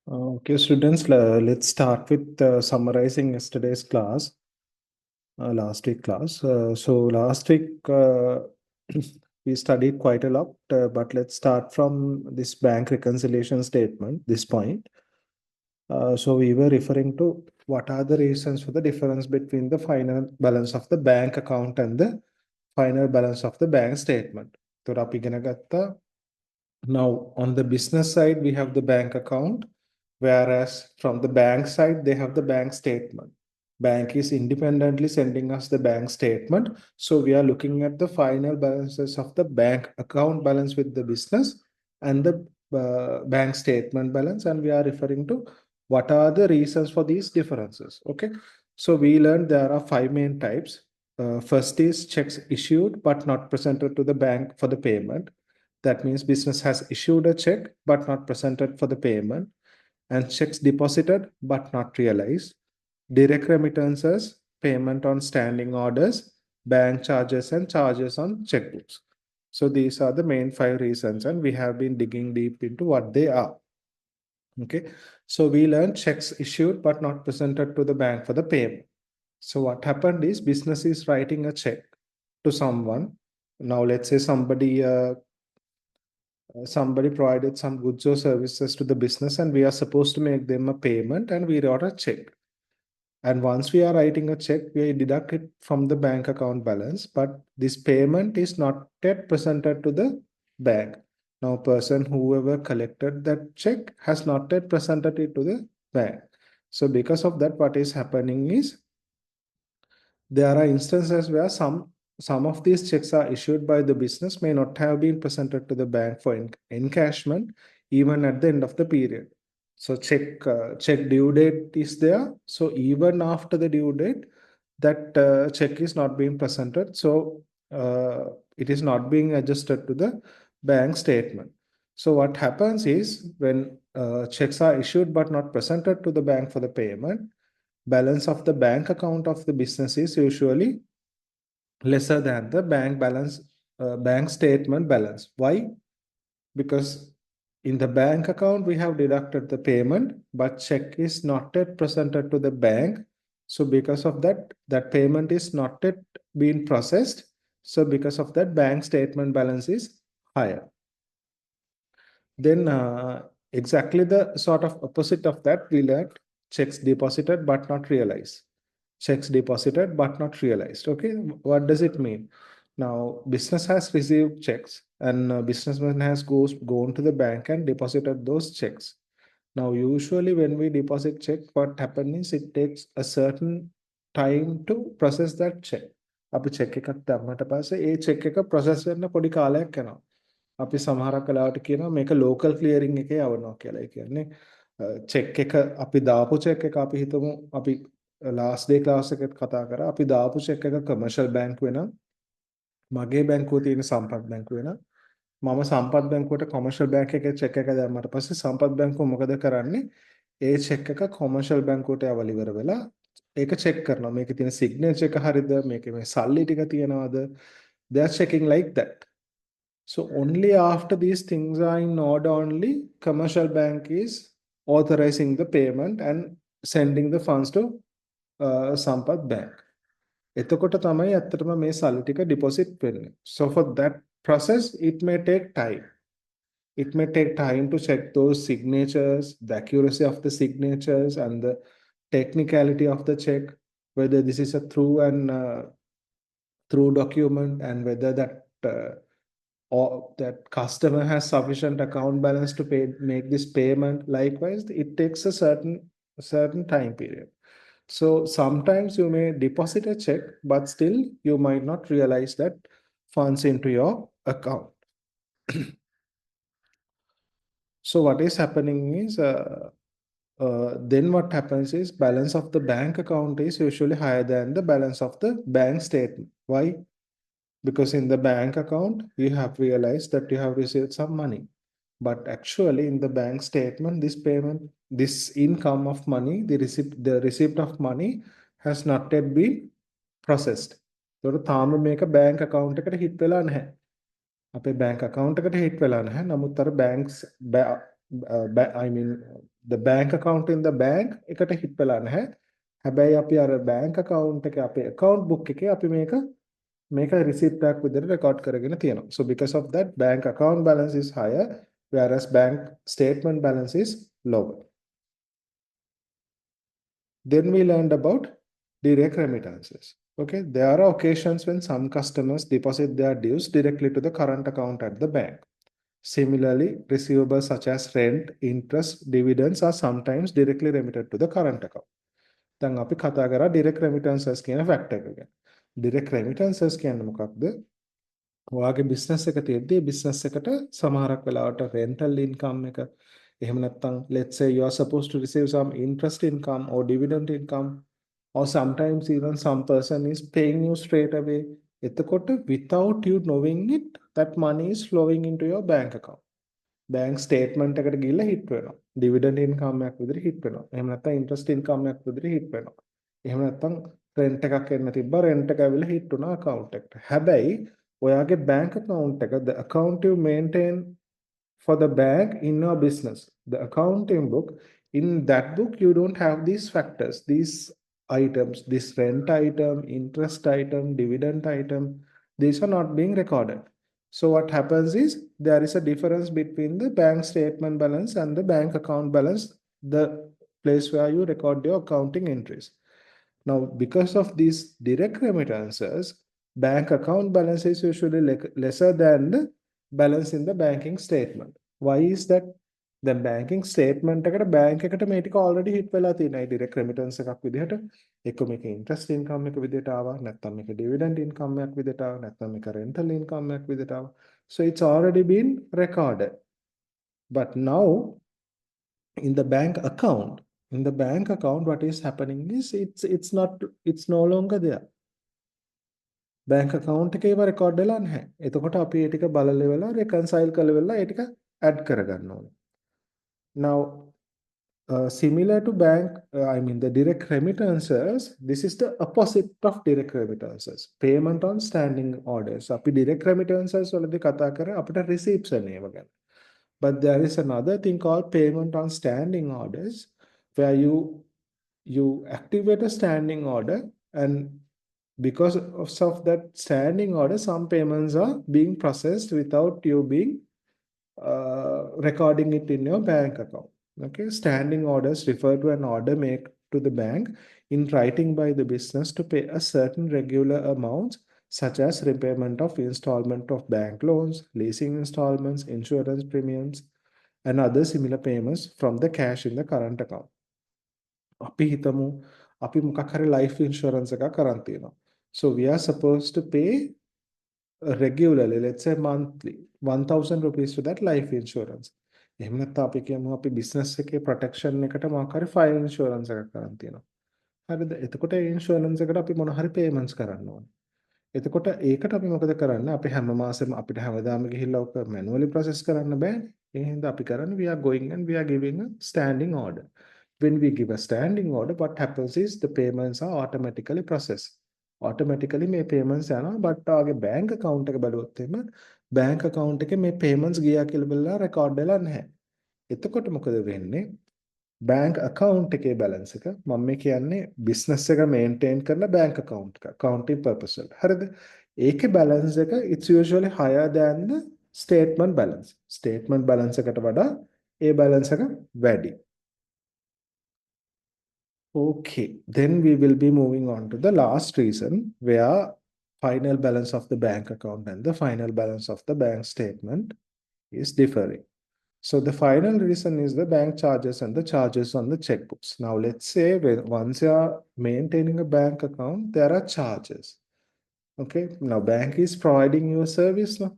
Okay, students, let's start with summarizing yesterday's class, last week class. So last week we studied quite a lot, but let's start from this bank reconciliation statement, this point. So we were referring to what are the reasons for the difference between the final balance of the bank account and the final balance of the bank statement. So අපි ඉගෙන ගත්තා. Now on the business side, we have the bank account, whereas from the bank side, they have the bank statement. Bank is independently sending us the bank statement. So we are looking at the final balances of the bank account balance with the business and the bank statement balance. And we are referring to what are the reasons for these differences. Okay. So we learned there are 5 main types. First is checks issued but not presented to the bank for the payment. That means business has issued a check but not presented for the payment, and checks deposited but not realized. Direct remittances, payment on standing orders, bank charges, and charges on checkbooks. So these are the main 5 reasons, and we have been digging deep into what they are. Okay, so we learned checks issued but not presented to the bank for the payment. So what happened is business is writing a check to someone. Now let's say somebody provided some goods or services to the business and we are supposed to make them a payment, and we wrote a check. And once we are writing a check, we deduct it from the bank account balance, but this payment is not yet presented to the bank. Now, whoever collected that check has not yet presented it to the bank. So because of that, what is happening is there are instances where some of these checks are issued by the business may not have been presented to the bank for encashment even at the end of the period. So check due date is there. So even after the due date, that check is not being presented. So it is not being adjusted to the bank statement. So what happens is when checks are issued but not presented to the bank for the payment, balance of the bank account of the business is usually lesser than the bank statement balance. Why? Because in the bank account we have deducted the payment, but check is not yet presented to the bank. So because of that, that payment is not yet being processed. So because of that, bank statement balance is higher. Then exactly the sort of opposite of that, we learned checks deposited but not realized. Checks deposited but not realized. Okay, what does it mean? Now, business has received checks, and businessman has gone to the bank and deposited those checks. Now, usually when we deposit check, what happens is it takes a certain time to process that check. අපි check එකක් දැම්මට පස්සේ ඒ check එක process වෙන්න පොඩි කාලයක් යනවා. අපි සමහරක් වෙලාවට කියනවා මේක local clearing එකේ යවනවා කියලා. ඒ කියන්නේ check එක අපි දාපු check එක අපි හිතමු අපි last day class එකත් කතා කරා. අපි දාපු check එක commercial bank වෙනම් මගේ බැංකුවේ තියෙන සම්පත් බැංකුවේ නම් මම සම්පත් බැංකුවට commercial bank එකේ check එක දැම්මට පස්සේ සම්පත් බැංකුව මොකද කරන්නේ? ඒ check එක commercial බැංකුවට යවලා ඉවර වෙලා ඒක check කරනවා. මේකේ තියෙන signature එක හරියද? මේකේ මේ සල්ලි ටික තියනවද? They are checking like that. So only after these things are in order, only commercial bank is authorizing the payment and sending the funds to Sampath Bank. එතකොට තමයි ඇත්තටම මේ සල්ලි ටික deposit වෙන්නේ. So for that process, it may take time. It may take time to check those signatures, the accuracy of the signatures, and the technicality of the check, whether this is a through document, and whether or that customer has sufficient account balance to make this payment. Likewise, it takes a certain time period. So sometimes you may deposit a check, but still you might not realize that funds into your account. So what is happening is then what happens is balance of the bank account is usually higher than the balance of the bank statement. Why? Because in the bank account, you have realized that you have received some money. But actually in the bank statement, this income of money, the receipt of money has not yet been processed. So තාම මේක bank account එකට hit වෙලා නැහැ. අපේ bank account එකට hit වෙලා නැහැ. නමුත් අර I mean the bank account in the bank එකට hit වෙලා නැහැ. හැබැයි අපි අර bank account එකේ අපේ account book එකේ අපි මේක receipt එකක් විදිහට record කරගෙන තියෙනවා. So because of that bank account balance is higher whereas bank statement balance is lower. Then we learned about direct remittances. Okay, there are occasions when some customers deposit their dues directly to the current account at the bank. Similarly, receivables such as rent, interest, dividends are sometimes directly remitted to the current account. දැන් අපි කතා කරා direct remittances කියන fact එක ගැන. Direct remittances කියන්නේ මොකක්ද? ඔයාගේ business එක තියෙද්දී business එකට සමහරක් වෙලාවට rental income එක එහෙම නැත්නම් let's say you are supposed to receive some interest income or dividend income or sometimes even some person is paying you straight away. එතකොට without you knowing it that money is flowing into your bank account. Bank statement එකට ගිහිල්ලා හිට වෙනවා. Dividend income එකක් විදිහට හිට වෙනවා. එහෙම නැත්නම් ඉන්ට්‍රස්ට් ඉන්කම් එකක් විදිහට හිට වෙනවා. එහෙම නැත්නම් රෙන්ට් එකක් එන්න තිබ්බා රෙන්ට් එක ඇවිල්ලා හිට වුණා account එකට. හැබැයි ඔයාගේ bank account එක the account you maintain for the bank in your business, the accounting book, in that book you don't have these factors, these items, this rent item, interest item, dividend item, these are not being recorded. So what happens is there is a difference between the bank statement balance and the bank account balance, the place where you record your accounting entries. Now, because of these direct remittances, bank account balance is usually lesser than the balance in the banking statement. Why is that? The banking statement එකට bank එකට මේ ටික already hit වෙලා තියෙනවා. ඒ direct remittance එකක් විදිහට එක්ක මේක interest income එක විදිහට ආවා, නැත්නම් මේක dividend income එකක් විදිහට ආවා, නැත්නම් මේක rental income එකක් විදිහට ආවා. So it's already been recorded. But now in the bank account, what is happening is it's no longer there. bank account එකේ ඒව record වෙලා නැහැ. එතකොට අපි ඒ ටික බලලා ඉවරලා reconcile කරලා ඉවරලා ඒ ටික add කරගන්න ඕනේ. Now similar to bank, I mean the direct remittances, this is the opposite of direct remittances. Payment on standing orders. අපි direct remittances වලදී කතා කරා අපිට receipts එනේව ගැන. But there is another thing called payment on standing orders where you activate a standing order, and because of that standing order, some payments are being processed without you being recording it in your bank account. Okay, standing orders refer to an order made to the bank in writing by the business to pay a certain regular amount, such as repayment of installment of bank loans, leasing installments, insurance premiums, and other similar payments from the cash in the current account. අපි හිතමු අපි මොකක් හරි life insurance එකක් කරන් තියෙනවා. So we are supposed to pay regularly, let's say monthly, 1,000 rupees to that life insurance. එහෙම නැත්නම් අපි කියමු අපි business එකේ protection එකට මොකක් හරි fire insurance එකක් කරන් තියෙනවා. හරිද? එතකොට ඒ insurance එකට අපි මොන හරි payments කරන්න ඕනේ. එතකොට ඒකට අපි මොකද කරන්නේ? අපි හැම මාසෙම අපිට හැමදාම ගිහිල්ලා ඔක manually process කරන්න බෑනේ. ඒ හින්දා අපි කරන්නේ we are going and we are giving a standing order. When we give a standing order, what happens is the payments are automatically processed. Automatically මේ payments යනවා, but ආගේ bank account එක බලුවොත් එimhe bank account එකේ මේ payments ගියා කියලා බලලා record වෙලා නැහැ. එතකොට මොකද වෙන්නේ? bank account එකේ balance එක මම මේ කියන්නේ business එක maintain කරන bank account එක accounting purpose වල. හරිද? ඒකේ balance එක it's usually higher than the statement balance. Statement balance එකට වඩා ඒ balance එක වැඩි. Okay, then we will be moving on to the last reason where final balance of the bank account and the final balance of the bank statement is differing. So the final reason is the bank charges and the charges on the checkbooks. Now let's say once you are maintaining a bank account, there are charges. Okay, now bank is providing you a service. No?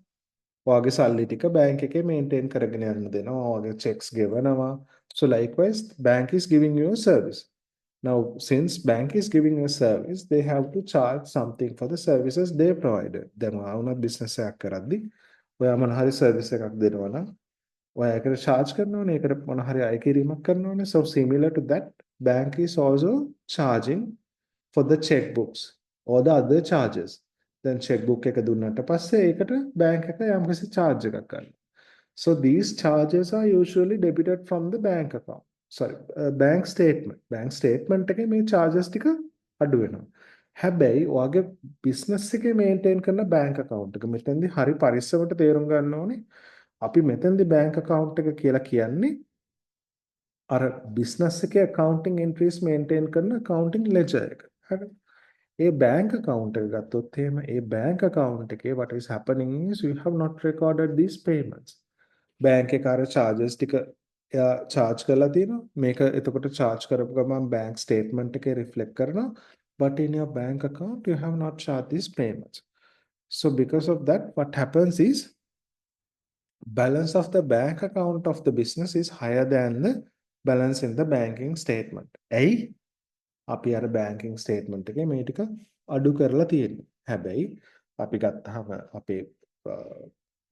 ඔයාගේ සල්ලි ටික bank එකේ maintain කරගෙන යන්න දෙනවා. ඔයාගේ checks ගෙවනවා. So likewise, bank is giving you a service. Now, since bank is giving a service, they have to charge something for the services they provided. දැන් ඔයා business එකක් කරද්දී ඔයා මොන හරි service එකක් දෙනවා නම් ඔයා ඒකට charge කරනවා නේ. ඒකට මොන හරි අය කිරීමක් කරනවා නේ. So similar to that, bank is also charging for the checkbooks or the other charges. Then checkbook එක දුන්නාට පස්සේ ඒකට bank එක යම්කිසි charge එකක් ගන්නවා. So these charges are usually debited from the bank account. Sorry, bank statement. Bank statement එකේ මේ charges ටික අඩු වෙනවා. හැබැයි ඔයාගේ business එකේ maintain කරන bank account එක මෙතෙන්දී හරි පරිස්සමට තේරුම් ගන්න ඕනේ. අපි මෙතෙන්දී bank account එක කියලා කියන්නේ අර business එකේ accounting entries maintain කරන accounting ledger එක. හරිද? ඒ bank account එක ගත්තොත් එහෙම ඒ bank account එකේ what is happening is you have not recorded these payments. Bank එකේ අර charges ටික එයා charge කරලා තියෙනවා. මේක එතකොට charge කරපු ගමන් bank statement එකේ reflect කරනවා. But in your bank account you have not charged these payments. So because of that, what happens is balance of the bank account of the business is higher than the balance in the banking statement. ඇයි? අපි අර banking statement එකේ මේ ටික අඩු කරලා තියෙනවා. හැබැයි අපි ගත්තාම අපේ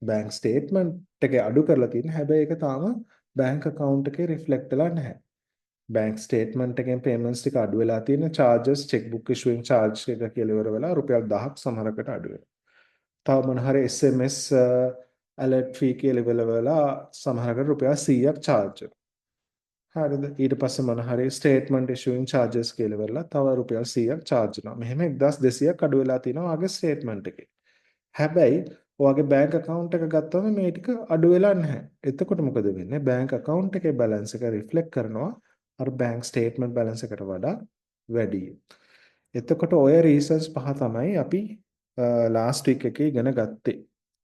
bank statement එකේ අඩු කරලා තියෙන හැබැයි ඒක තාම bank account එකේ reflect වෙලා නැහැ. bank statement එකෙන් payments ටික අඩු වෙලා තියෙන charges checkbook issuing charge එක කියලා ඉවර වෙලා රුපියල් 1000ක් සමහරකට අඩු වෙනවා. තව මොන හරි SMS alert fee කියලා ඉවර වෙලා සමහරකට රුපියල් 100ක් charge වෙනවා. හරිද? ඊට පස්සේ මොන හරි statement issuing charges කියලා ඉවරලා තව රුපියල් 100ක් charge වෙනවා. මෙහෙම 1200ක් අඩු වෙලා තියෙනවා ආගේ statement එකේ. හැබැයි ඔයාගේ bank account එක ගත්තම මේ ටික අඩු වෙලා නැහැ. එතකොට මොකද වෙන්නේ? bank account එකේ balance එක reflect කරනවා අර bank statement balance එකට වඩා වැඩි. එතකොට ඔය reasons පහ තමයි අපි last week එකේ ඉගෙන ගත්තේ.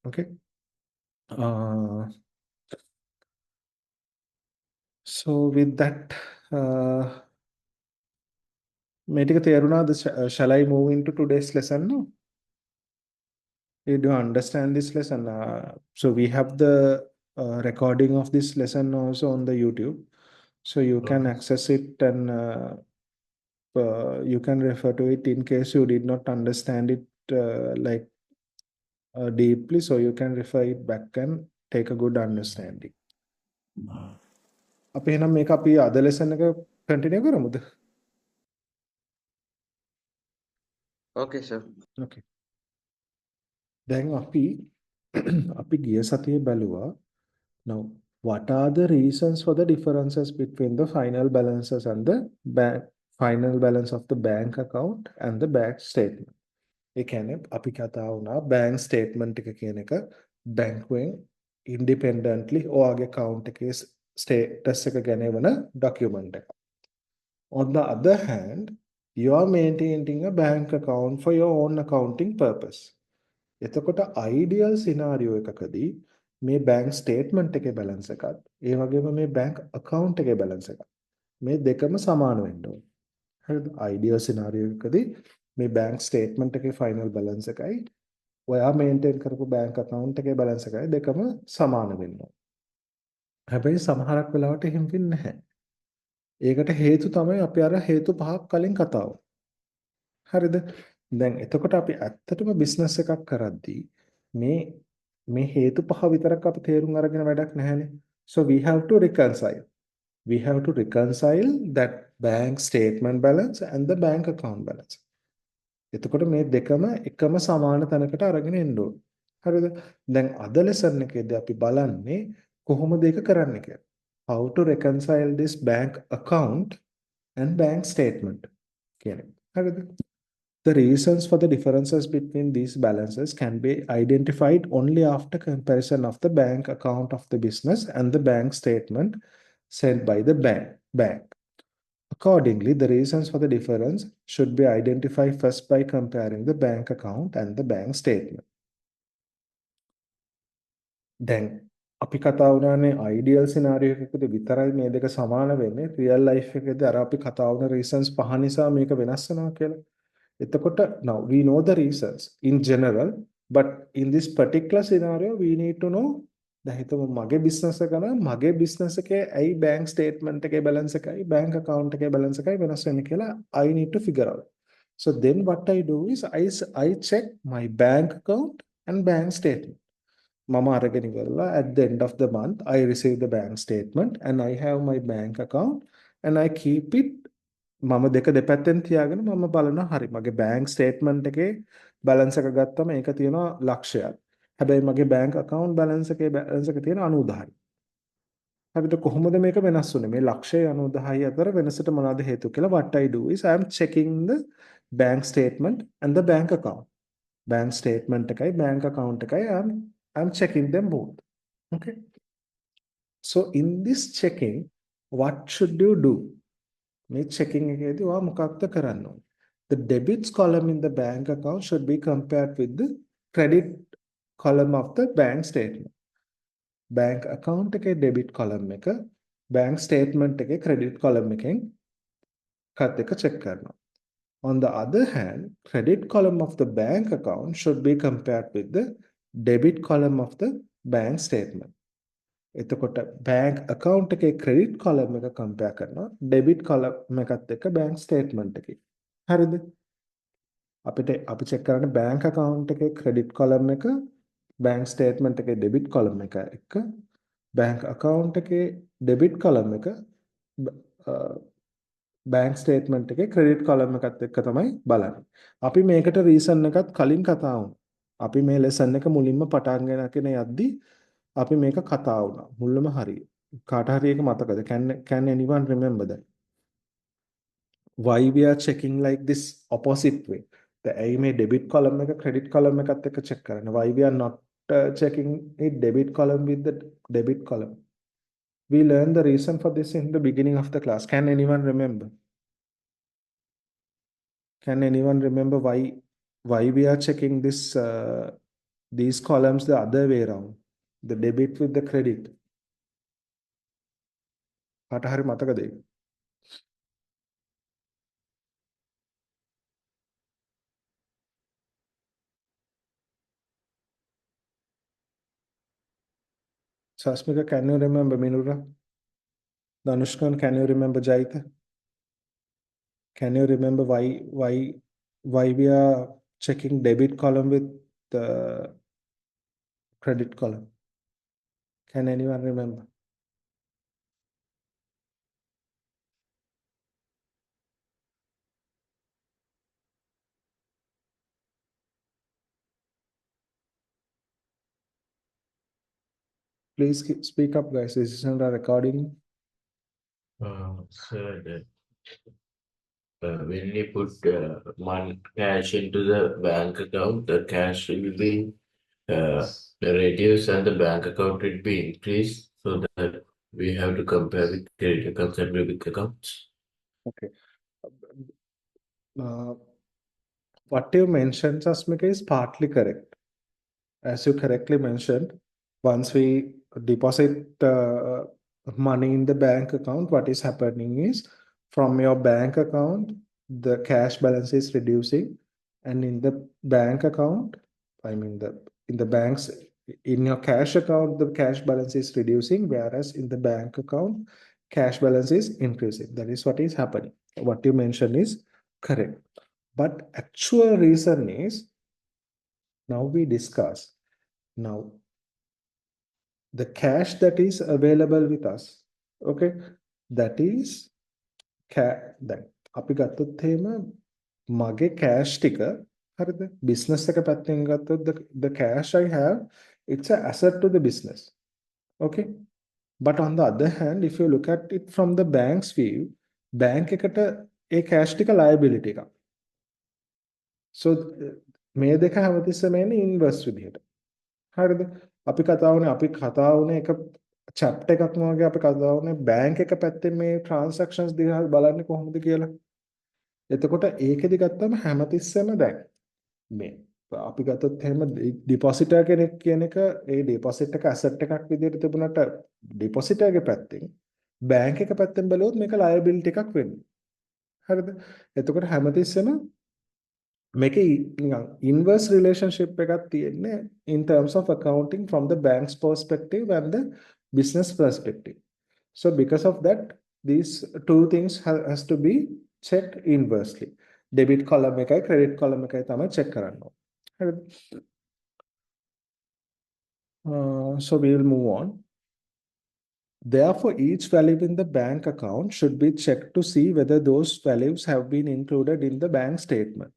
Okay? So with that මේ ටික තේරුණාද? Shall I move into today's lesson now? You do understand this lesson? So we have the recording of this lesson also on the YouTube. So you can access it and you can refer to it in case you did not understand it deeply. So you can refer it back and take a good understanding. අපි එහෙනම් මේක අපි අද lesson එක continue කරමුද? Okay, sir. Okay. දැන් අපි ගිය සතියේ බැලුවා. Now, what are the reasons for the differences between the final balances and the final balance of the bank account and the bank statement? ඒ කියන්නේ අපි කතා වුණා bank statement එක කියන එක බැංකුවෙන් independently ඔයාගේ account එකේ status එක ගැනවන document එක. On the other hand, you are maintaining a bank account for your own accounting purpose. එතකොට ideal scenario එකකදී මේ bank statement එකේ balance එකත් ඒ වගේම මේ bank account එකේ balance එකත් මේ දෙකම සමාන වෙන්න ඕනේ. හරිද? ideal scenario එකකදී මේ bank statement එකේ final balance එකයි ඔයා maintain කරපු bank account එකේ balance එකයි දෙකම සමාන වෙන්න ඕනේ. හැබැයි සමහරක් වෙලාවට එහෙම වෙන්නේ නැහැ. ඒකට හේතු තමයි අපි අර හේතු පහක් කලින් කතා වුණා. හරිද? දැන් එතකොට අපි ඇත්තටම business එකක් කරද්දී මේ හේතු පහ විතරක් අපි තේරුම් අරගෙන වැඩක් නැහැනේ. So we have to reconcile. We have to reconcile that bank statement balance and the bank account balance. එතකොට මේ දෙකම එකම සමාන තැනකට අරගෙන එන්න ඕනේ. හරිද? දැන් අද lesson එකේදී අපි බලන්නේ කොහොමද ඒක කරන්න කියලා. How to reconcile this bank account and bank statement කියන එක. හරිද? The reasons for the differences between these balances can be identified only after comparison of the bank account of the business and the bank statement sent by the bank. Accordingly, the reasons for the difference should be identified first by comparing the bank account and the bank statement. Then, අපි කතා වුණානේ ideal scenario එකකදී විතරයි මේ දෙක සමාන වෙන්නේ. real life එකේදී අර අපි කතා වුණ reasons පහ නිසා මේක වෙනස් වෙනවා කියලා. එතකොට now we know the reasons in general, but in this particular scenario we need to know දැන් හිතමු මගේ business එක නම් මගේ business එකේ ඇයි bank statement එකේ balance එකයි bank account එකේ balance එකයි වෙනස් වෙන්නේ කියලා I need to figure out. So then what I do is I check my bank account and bank statement. මම අරගෙන ඉවරලා at the end of the month I receive the bank statement and I have my bank account and I keep it මම දෙක දෙපැත්තෙන් තියාගෙන මම බලනවා හරි මගේ bank statement එකේ balance එක ගත්තම ඒක තියෙනවා ලක්ෂයක්. හැබැයි මගේ bank account balance එකේ balance එක තියෙන 90,000යි. හරිද? කොහොමද මේක වෙනස් වුනේ? මේ ලක්ෂය 90,000 අතර වෙනසට මොනවද හේතුව කියලා what I do is I am checking the bank statement and the bank account. Bank statement එකයි bank account එකයි I'm checking them both. Okay. So in this checking, what should you do? මේ checking එකේදී ඔයා මොකක්ද කරන්න ඕනේ? The debits column in the bank account should be compared with the credit column of the bank statement. bank account එකේ debit column එක bank statement එකේ credit column එකෙන් කත් එක check කරනවා. On the other hand, credit column of the bank account should be compared with the debit column of the bank statement. එතකොට bank account එකේ credit column එක compare කරනවා debit column එකත් එක්ක bank statement එකේ. හරිද? අපි check කරන්නේ bank account එකේ credit column එක bank statement එකේ debit column එක එක්ක bank account එකේ debit column එක bank statement එකේ credit column එකත් එක්ක තමයි බලන්නේ. අපි මේකට reason එකත් කලින් කතා වුණා. අපි මේ lesson එක මුලින්ම පටන් ගෙනගෙන යද්දි අපි මේක කතා වුණා. මුල්ලම හරිය. කාට හරි එක මතකද? Can anyone remember that? Why we are checking like this opposite way? ඇයි මේ debit column එක credit column එකත් එක්ක check කරන්නේ? Why we are not checking it debit column with the debit column? We learned the reason for this in the beginning of the class. Can anyone remember? Can anyone remember why we are checking this these columns the other way around? The debit with the credit. කාට හරි මතකද ඒක? Sasmika, can you remember? Minura? Danushkan, can you remember? Jaita? Can you remember why we are checking debit column with the credit column? Can anyone remember? Please speak up, guys. This is not a recording. So when you put one cash into the bank account, the cash will be reduced and the bank account will be increased, so that we have to compare with credit accounts and debit accounts. Okay. What you mentioned, Sasmika, is partly correct. As you correctly mentioned, once we deposit money in the bank account, what is happening is from your bank account, the cash balance is reducing, and in the bank account, I mean in the banks, in your cash account, the cash balance is reducing, whereas in the bank account, cash balance is increasing. That is what is happening. What you mentioned is correct. But actual reason is, now we discuss. Now, the cash that is available with us, okay, that is that අපි ගත්තොත් එහෙම මගේ cash ටික හරිද business එක පැත්තෙන් ගත්තොත් the cash I have, it's an asset to the business, okay. But on the other hand, if you look at it from the bank's view, bank එකට ඒ cash ටික liability එකක්. So මේ දෙක හැමතිස්සෙම එන්නේ inverse විදිහට. හරිද? අපි කතා වුණේ එක chapter එකක්ම වගේ අපි කතා වුණේ bank එක පැත්තෙන් මේ transactions දිහා බලන්නේ කොහොමද කියලා. එතකොට ඒකෙදි ගත්තම හැමතිස්සෙම දැන් මේ අපි ගත්තොත් එහෙම depositor කෙනෙක් කියන එක ඒ deposit එක asset එකක් විදිහට තිබුණාට depositor ගේ පැත්තෙන් bank එක පැත්තෙන් බැලුවොත් මේක liability එකක් වෙන්නේ. හරිද? එතකොට හැමතිස්සෙම මේකේ නිකන් inverse relationship එකක් තියෙන්නේ in terms of accounting from the bank's perspective and the business perspective. So because of that, these two things has to be checked inversely. Debit column එකයි credit column එකයි තමයි check කරන්න ඕනේ. හරිද? So we will move on. Therefore, each value in the bank account should be checked to see whether those values have been included in the bank statement.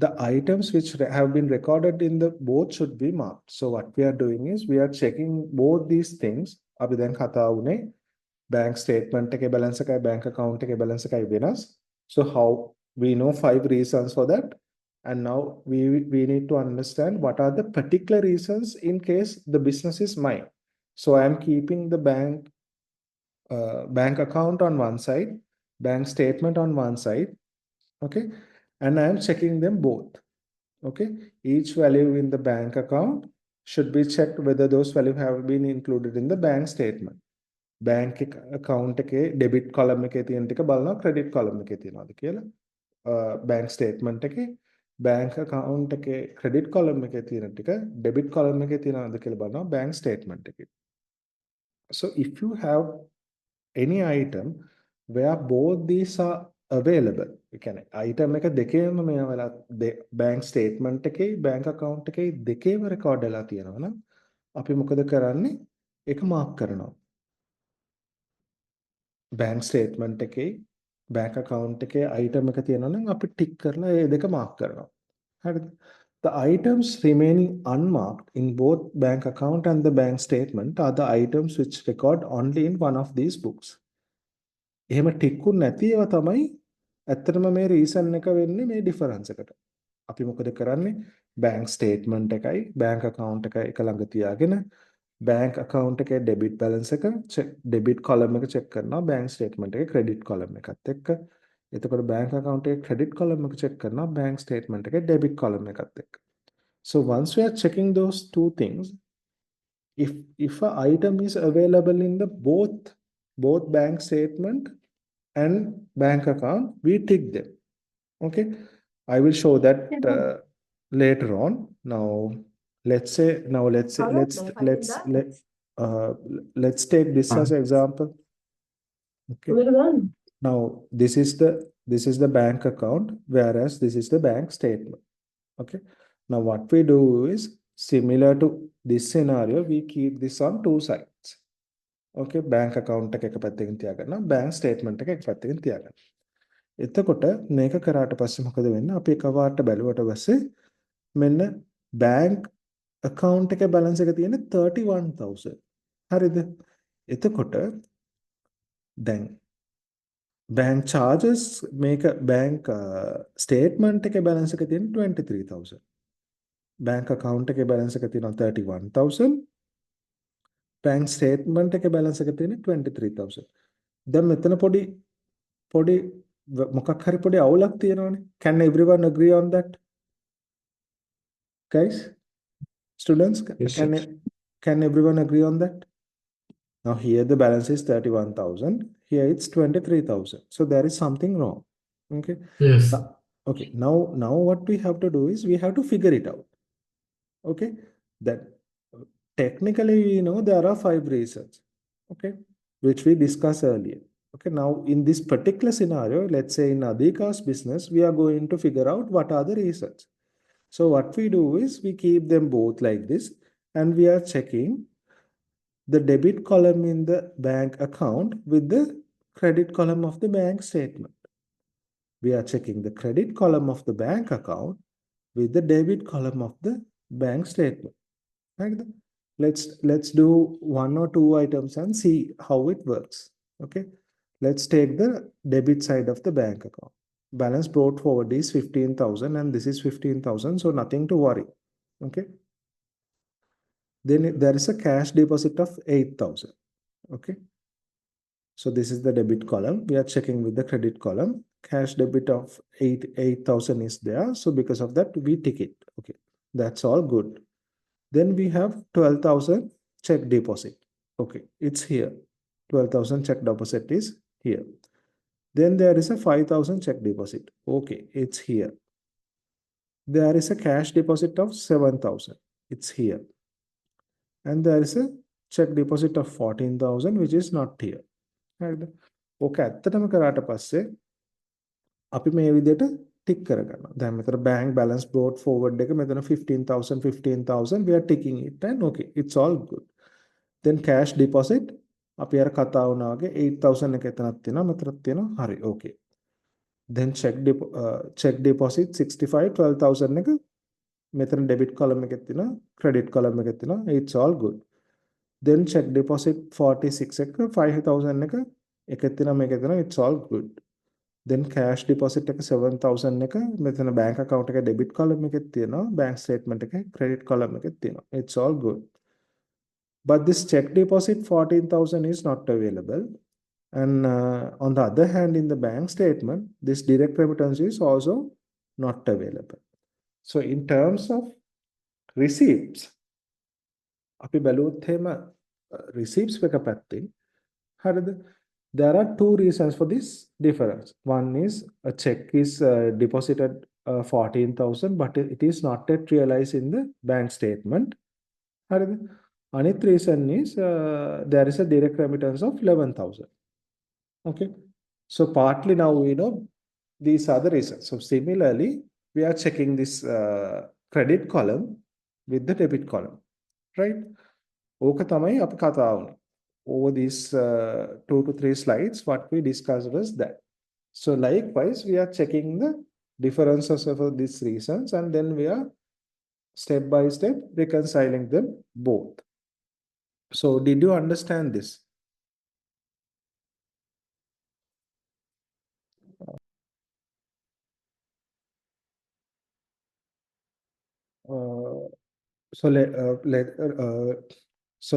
the items which have been recorded in the both should be marked. So what we are doing is we are checking both these things. අපි දැන් කතා වුණේ bank statement එකේ balance එකයි bank account එකේ balance එකයි වෙනස්. So how we know 5 reasons for that, and now we need to understand what are the particular reasons in case the business is mine. So I am keeping the bank account on one side, bank statement on one side, okay, and I am checking them both. Okay, each value in the bank account should be checked whether those values have been included in the bank statement. Bank account එකේ debit column එකේ තියෙන ටික බලනවා credit column එකේ තියෙනවද කියලා. bank statement එකේ bank account එකේ credit column එකේ තියෙන ටික debit column එකේ තියෙනවද කියලා බලනවා bank statement එකේ. So if you have any item where both these are available, you can item එක දෙකේම මේ වෙලා bank statement එකේ bank account එකේ දෙකේම record වෙලා තියෙනවා නම් අපි මොකද කරන්නේ? ඒක mark කරනවා. bank statement එකේ bank account එකේ item එක තියෙනවා නම් අපි tick කරලා ඒ දෙක mark කරනවා. හරිද? The items remaining unmarked in both bank account and the bank statement are the items which record only in one of these books. එහෙම ටික්කුත් නැති ඒවා තමයි ඇත්තටම මේ රීසන් එක වෙන්නේ මේ ඩිෆරන්ස් එකට. අපි මොකද කරන්නේ? bank statement එකයි bank account එකයි එක ළඟ තියාගෙන bank account එකේ debit balance එක debit column එක check කරනවා bank statement එකේ credit column එකත් එක්ක. එතකොට bank account එකේ credit column එක check කරනවා bank statement එකේ debit column එකත් එක්ක. So once we are checking those two things, if a item is available in the both bank statement and bank account, we tick them. Okay, I will show that later on. Let's take this as an example. Okay, now this is the bank account, whereas this is the bank statement. Okay, now what we do is similar to this scenario, we keep this on two sides. Okay, bank account එක පැත්තකින් තියාගන්න, bank statement එක පැත්තකින් තියාගන්න. එතකොට මේක කරාට පස්සේ මොකද වෙන්නේ? අපි එකවරට බැලුවට පස්සේ මෙන්න bank account එකේ balance එක තියෙන්නේ 31000. හරිද? එතකොට දැන් bank charges මේක bank statement එකේ balance එක තියෙන්නේ 23000. bank account එකේ balance එක තියෙනවා 31000. bank statement එකේ balance එක තියෙන්නේ 23000. දැන් මෙතන පොඩි මොකක් හරි පොඩි අවුලක් තියෙනවානේ. Can everyone agree on that? Guys, students, Yes, can everyone agree on that? Now here the balance is 31,000. Here it's 23,000. So there is something wrong. Okay. Yes. Okay. Now what we have to do is we have to figure it out. Okay. That technically we know there are 5 reasons. Okay, which we discussed earlier. Okay. Now in this particular scenario, let's say in Adhika's business, we are going to figure out what are the reasons. So what we do is we keep them both like this, and we are checking the debit column in the bank account with the credit column of the bank statement. We are checking the credit column of the bank account with the debit column of the bank statement. Like that. Let's do 1 or 2 items and see how it works. Okay, let's take the debit side of the bank account. Balance brought forward is 15,000 and this is 15,000, so nothing to worry. Okay, then there is a cash deposit of 8,000. Okay, so this is the debit column. We are checking with the credit column. Cash debit of 8,000 is there, so because of that we tick it. Okay, that's all good. Then we have 12,000 check deposit. Okay, it's here. 12,000 check deposit is here. Then there is a 5,000 check deposit. Okay, it's here. There is a cash deposit of 7,000. It's here. And there is a check deposit of 14,000, which is not here. Right? Okay, ඇත්තටම කරාට පස්සේ අපි මේ විදිහට tick කරගන්නවා. දැන් මෙතන bank balance brought forward එක මෙතන 15,000 we are ticking it, and okay, it's all good. Then cash deposit අපි අර කතා වුණා වගේ 8,000 එක එතනක් තියෙනවා, මෙතනක් තියෙනවා. හරි, okay. then check deposit 65 12,000 එක මෙතන debit column එකේ තියෙනවා credit column එකේ තියෙනවා it's all good. Then check deposit 46 එක 5,000 එක එකේ තියෙනවා මේකේ තියෙනවා it's all good. Then cash deposit එක 7,000 එක මෙතන bank account එකේ debit column එකේ තියෙනවා bank statement එකේ credit column එකේ තියෙනවා it's all good. But this check deposit 14,000 is not available. And on the other hand, in the bank statement, this direct remittance is also not available. So in terms of receipts, අපි බැලුවොත් එහෙම receipts එක පැත්තෙන් හරිද? There are two reasons for this difference. One is a check is deposited 14,000, but it is not yet realized in the bank statement. හරිද? Another reason is there is a direct remittance of 11,000. Okay, so partly now we know these are the reasons. So similarly, we are checking this credit column with the debit column, right? ඕක තමයි අපි කතා වුණේ. Over these 2 to 3 slides, what we discussed was that. So likewise, we are checking the differences of these reasons, and then we are step by step reconciling them both. So did you understand this? So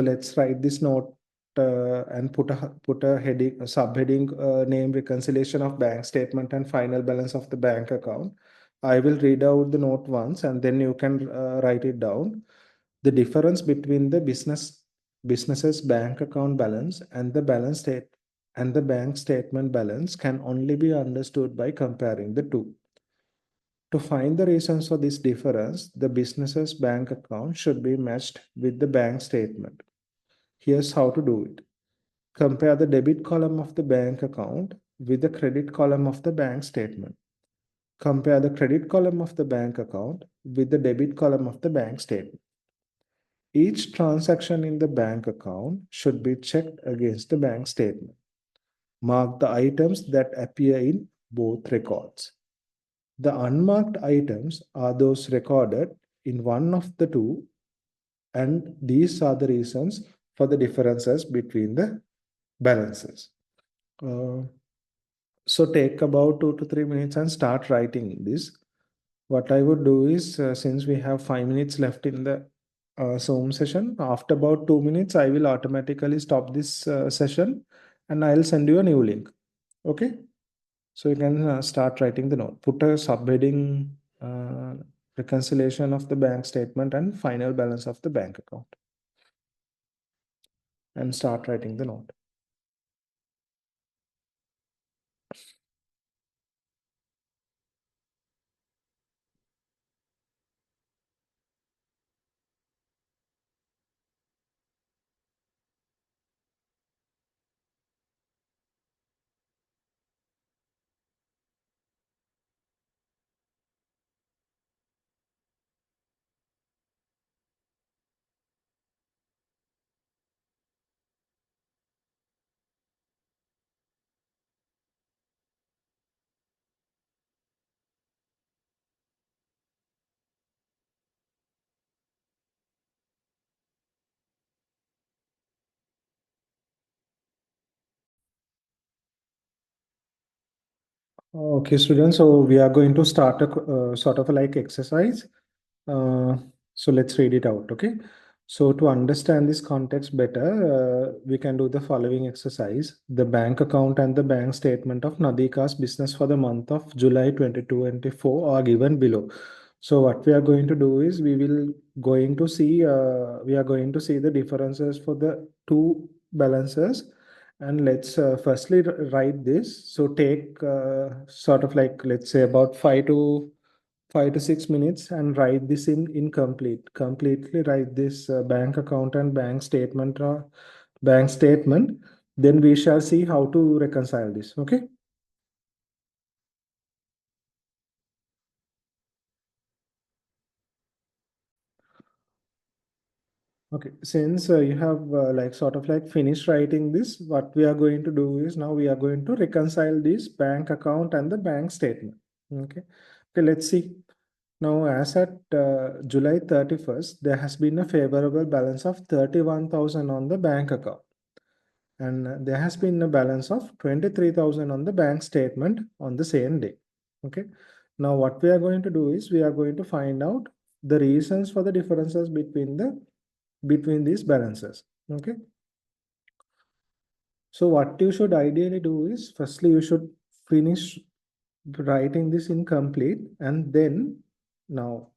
let's write this note and put a heading, a subheading name reconciliation of bank statement and final balance of the bank account. I will read out the note once and then you can write it down. The difference between the business's bank account balance and the bank statement balance can only be understood by comparing the two. To find the reasons for this difference, the business's bank account should be matched with the bank statement. Here's how to do it. Compare the debit column of the bank account with the credit column of the bank statement. Compare the credit column of the bank account with the debit column of the bank statement. Each transaction in the bank account should be checked against the bank statement. Mark the items that appear in both records. The unmarked items are those recorded in one of the two, and these are the reasons for the differences between the balances. So take about 2 to 3 minutes and start writing this. What I would do is, since we have 5 minutes left in the Zoom session, after about 2 minutes, I will automatically stop this session and I'll send you a new link. Okay? So you can start writing the note. Put a subheading reconciliation of the bank statement and final balance of the bank account. And start writing the note. Okay, students, so we are going to start a sort of like exercise. So let's read it out, okay? So to understand this context better, we can do the following exercise. The bank account and the bank statement of Nadika's business for the month of July 2024 are given below. So what we are going to do is we are going to see the differences for the two balances. And let's firstly write this. So take sort of like, let's say about 5 to 6 minutes and write this in incomplete. Completely write this bank account and bank statement. Then we shall see how to reconcile this. Okay. Okay, since you have like sort of like finished writing this, what we are going to do is now we are going to reconcile this bank account and the bank statement. Okay, okay, let's see. Now, as at July 31st, there has been a favorable balance of 31,000 on the bank account. And there has been a balance of 23,000 on the bank statement on the same day. Okay. Now, what we are going to do is we are going to find out the reasons for the differences between these balances. Okay. So what you should ideally do is firstly you should finish writing this incomplete, and then now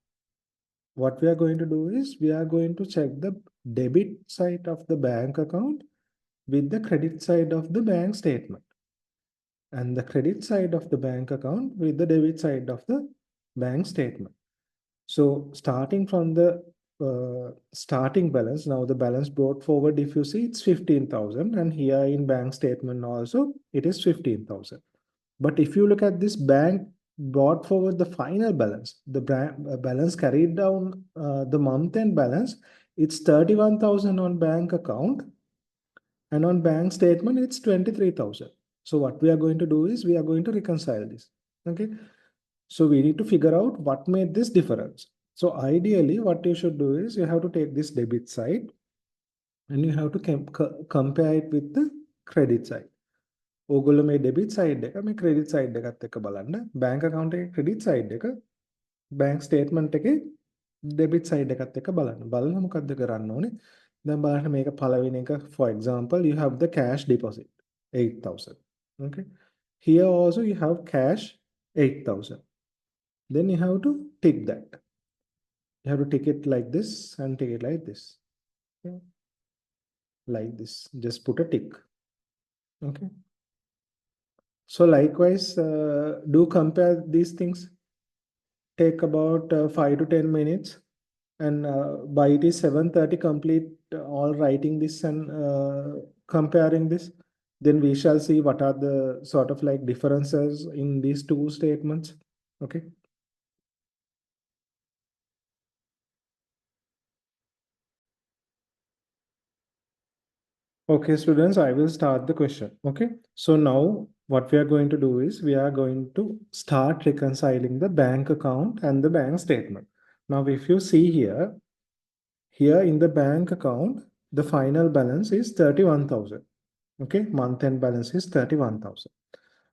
what we are going to do is we are going to check the debit side of the bank account with the credit side of the bank statement, and the credit side of the bank account with the debit side of the bank statement. So starting from the starting balance, now the balance brought forward, if you see, it's 15,000, and here in bank statement also it is 15,000. But if you look at this bank brought forward the final balance, the balance carried down the month end balance, it's 31,000 on bank account, and on bank statement it's 23,000. So what we are going to do is we are going to reconcile this. Okay. So we need to figure out what made this difference. So ideally what you should do is you have to take this debit side and you have to compare it with the credit side. ඕගොල්ලෝ මේ debit side එක මේ credit side එකත් එක්ක බලන්න. bank account එකේ credit side එක bank statement එකේ debit side එකත් එක්ක බලන්න. බලලා මොකද්ද කරන්න ඕනේ? දැන් බලන්න මේක පළවෙනි එක, for example you have the cash deposit 8,000. Okay, here also you have cash 8,000. Then you have to tick that. You have to tick it like this and tick it like this. Okay. Like this, just put a tick. Okay. So likewise, do compare these things. Take about 5 to 10 minutes, and by it is 7:30 complete all writing this and comparing this. Then we shall see what are the sort of like differences in these two statements. Okay. Okay, students, I will start the question. Okay. So now what we are going to do is we are going to start reconciling the bank account and the bank statement. Now, if you see here in the bank account, the final balance is 31,000. Okay. Month end balance is 31,000.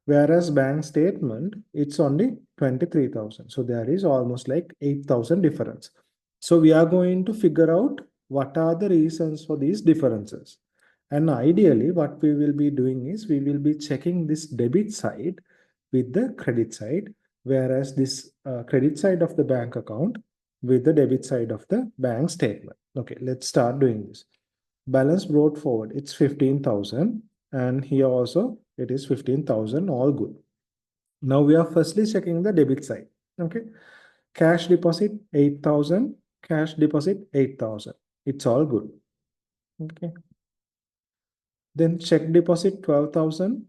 Whereas bank statement, it's only 23,000. So there is almost like 8,000 difference. So we are going to figure out what are the reasons for these differences. And ideally, what we will be doing is we will be checking this debit side with the credit side, whereas this credit side of the bank account with the debit side of the bank statement. Okay, let's start doing this. Balance brought forward, it's 15,000, and here also it is 15,000, all good. Now we are firstly checking the debit side. Okay, cash deposit 8,000, cash deposit 8,000. It's all good. Okay. Then check deposit 12,000.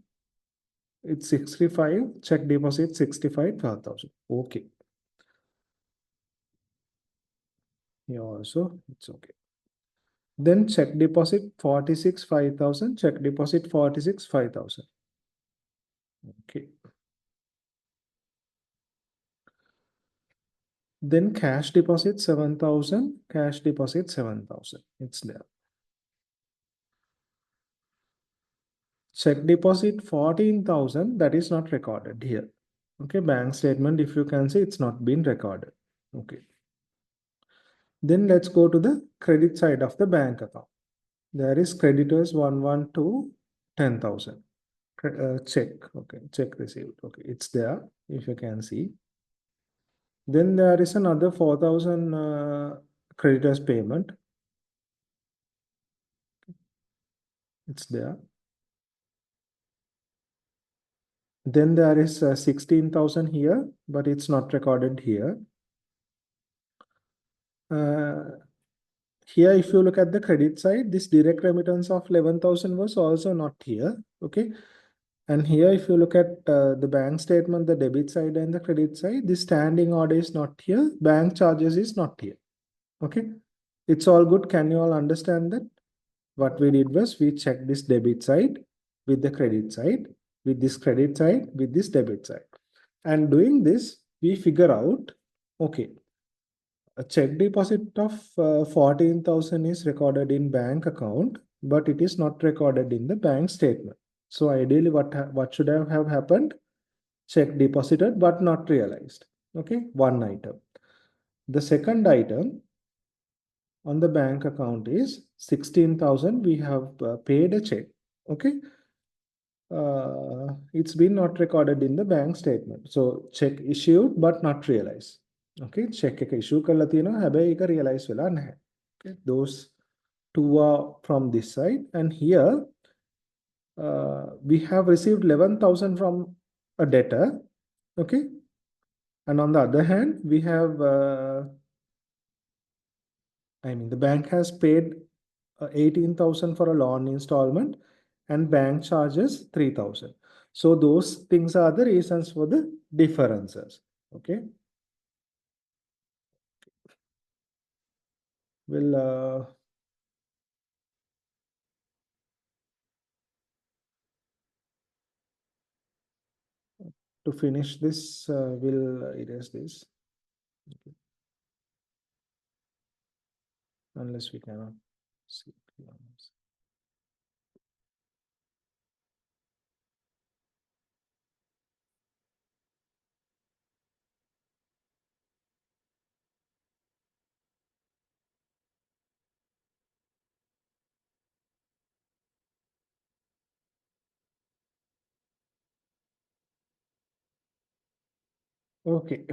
It's 65. Check deposit 65, 12,000. Okay. Here also it's okay. Then check deposit 46, 5,000. Check deposit 46, 5,000. Okay. Then cash deposit 7,000. Cash deposit 7,000. It's there. Check deposit 14,000, that is not recorded here. Okay, bank statement, if you can see, it's not been recorded. Okay. Then let's go to the credit side of the bank account. There is creditors 112, 10,000. Check. Okay, check received. Okay, it's there, if you can see. Then there is another 4,000 creditors payment. It's there. Then there is 16,000 here, but it's not recorded here. Here, if you look at the credit side, this direct remittance of 11,000 was also not here. Okay. And here, if you look at the bank statement, the debit side and the credit side, the standing order is not here. Bank charges is not here. Okay. It's all good. Can you all understand that? What we did was we checked this debit side with the credit side, with this credit side, with this debit side. And doing this, we figure out, okay, a check deposit of 14,000 is recorded in bank account, but it is not recorded in the bank statement. So ideally, what should have happened? Check deposited but not realized. Okay, one item. The second item on the bank account is 16,000. We have paid a check. Okay, it's been not recorded in the bank statement. So check issued but not realized. Okay, check එක issue කරලා තියෙනවා හැබැයි ඒක realize වෙලා නැහැ. Okay, those two are from this side, and here we have received 11,000 from a debtor. Okay, and on the other hand, we have the bank has paid 18,000 for a loan installment and bank charges 3,000. So those things are the reasons for the differences. Okay. We'll to finish this, we'll erase this. Okay. Unless we cannot see. Okay.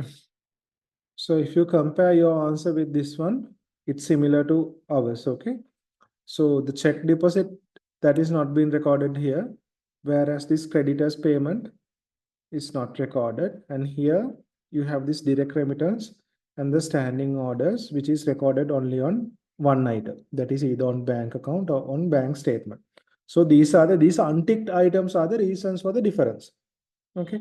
So if you compare your answer with this one, it's similar to ours. Okay. So the check deposit that is not being recorded here, whereas this creditor's payment is not recorded. And here you have this direct remittance and the standing orders, which is recorded only on one item, that is either on bank account or on bank statement. So these unticked items are the reasons for the difference. Okay.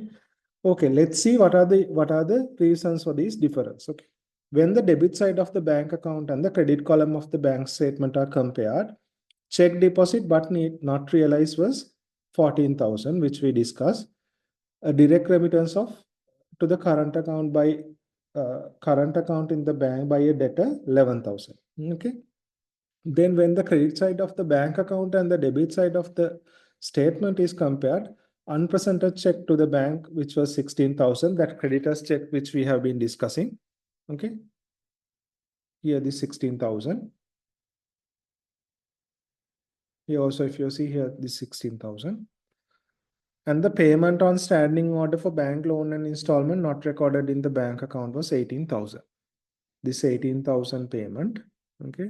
Okay, let's see what are the reasons for these difference. Okay. When the debit side of the bank account and the credit column of the bank statement are compared, check deposit but not realized was 14,000, which we discussed. A direct remittance of to the current account by current account in the bank by a debtor 11,000. Okay. Then when the credit side of the bank account and the debit side of the statement is compared, unpresented check to the bank, which was 16,000, that creditor's check, which we have been discussing. Okay. Here, this 16,000. Here also, if you see here, this 16,000. And the payment on standing order for bank loan and installment not recorded in the bank account was 18,000. This 18,000 payment. Okay.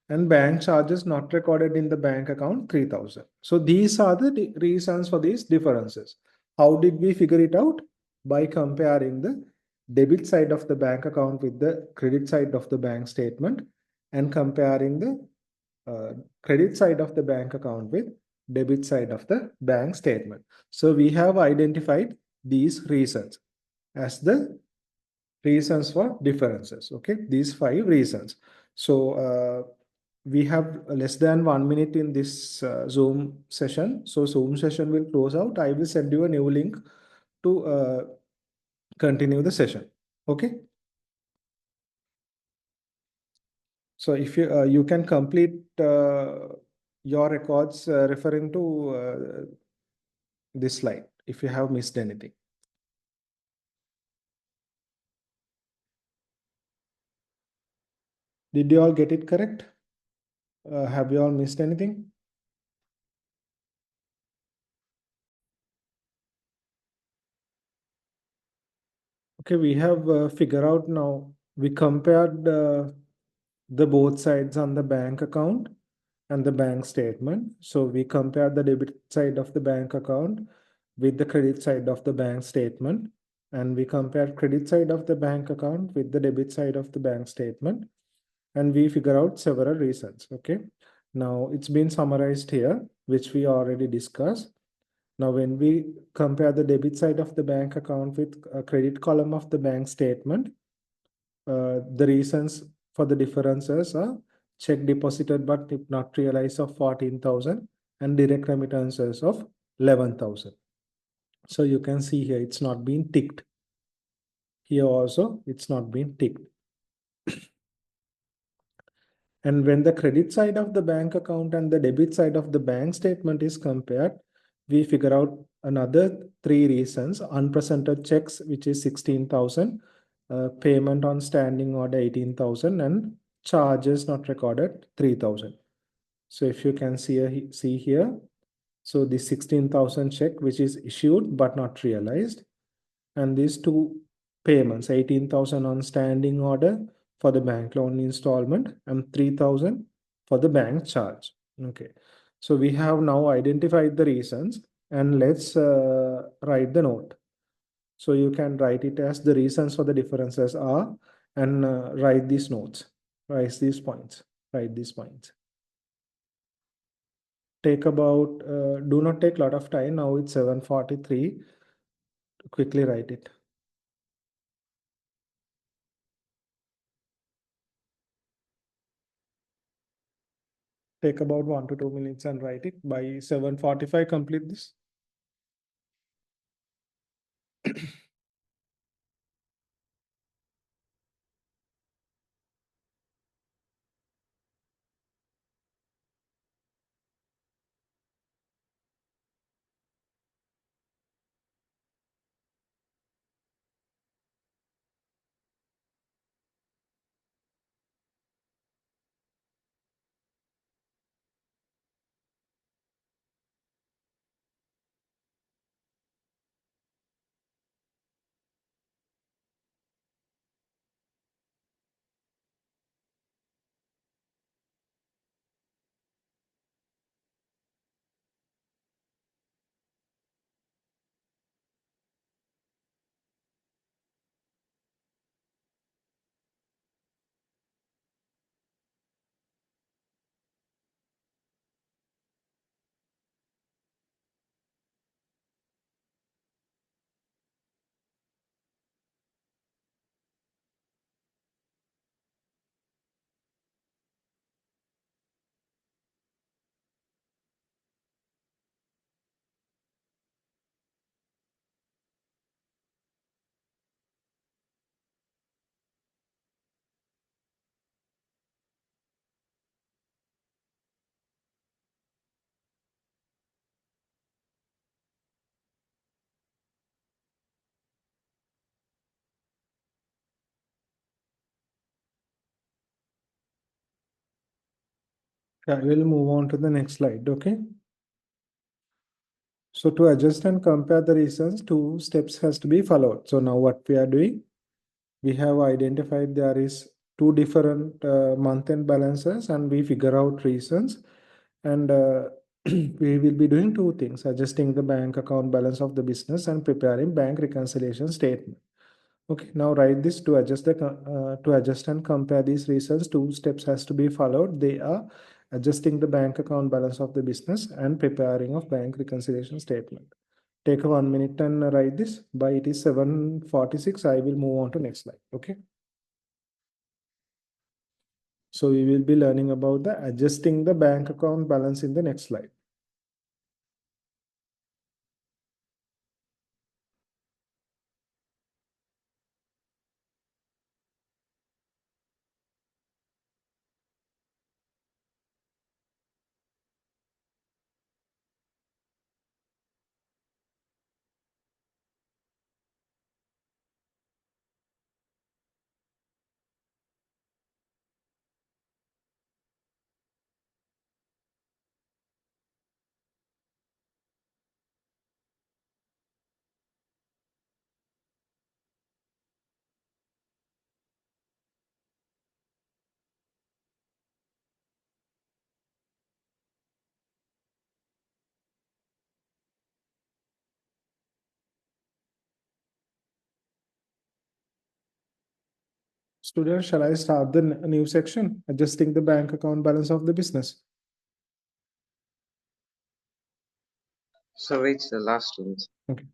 And bank charges not recorded in the bank account 3,000. So these are the reasons for these differences. How did we figure it out? By comparing the debit side of the bank account with the credit side of the bank statement, and comparing the credit side of the bank account with debit side of the bank statement. So we have identified these reasons as the reasons for differences. Okay, these 5 reasons. So we have less than 1 minute in this Zoom session. So Zoom session will close out. I will send you a new link to continue the session. Okay. So if you can complete your records referring to this slide if you have missed anything. Did you all get it correct? Have you all missed anything? Okay, we have figured out now. We compared the both sides on the bank account and the bank statement. So we compared the debit side of the bank account with the credit side of the bank statement. And we compared credit side of the bank account with the debit side of the bank statement. And we figure out several reasons. Okay. Now it's been summarized here, which we already discussed. Now, when we compare the debit side of the bank account with a credit column of the bank statement, the reasons for the differences are check deposited but not realized of 14,000 and direct remittances of 11,000. So you can see here it's not been ticked. Here also it's not been ticked. And when the credit side of the bank account and the debit side of the bank statement is compared, we figure out another three reasons: unpresented checks, which is 16,000, payment on standing order 18,000, and charges not recorded 3,000. So if you can see here, so the 16,000 check which is issued but not realized, and these two payments, 18,000 on standing order for the bank loan installment and 3,000 for the bank charge. Okay, so we have now identified the reasons, and let's write the note. So you can write it as the reasons for the differences are, and write these notes, write these points, write these points. Take about, do not take a lot of time. Now it's 7:43. Quickly write it. Take about 1 to 2 minutes and write it. By 7:45, complete this. Yeah, we'll move on to the next slide. Okay. So to adjust and compare the reasons, two steps has to be followed. So now what we are doing, we have identified there is two different month-end balances, and we figure out reasons. And we will be doing two things: adjusting the bank account balance of the business and preparing bank reconciliation statement. Okay, now write this. To adjust and compare these reasons, two steps has to be followed. They are adjusting the bank account balance of the business and preparing of bank reconciliation statement. Take a 1 minute and write this. By it is 7:46. I will move on to next slide. Okay. So we will be learning about the adjusting the bank account balance in the next slide. Students, shall I start the new section, adjusting the bank account balance of the business? So it's the last one. Okay. .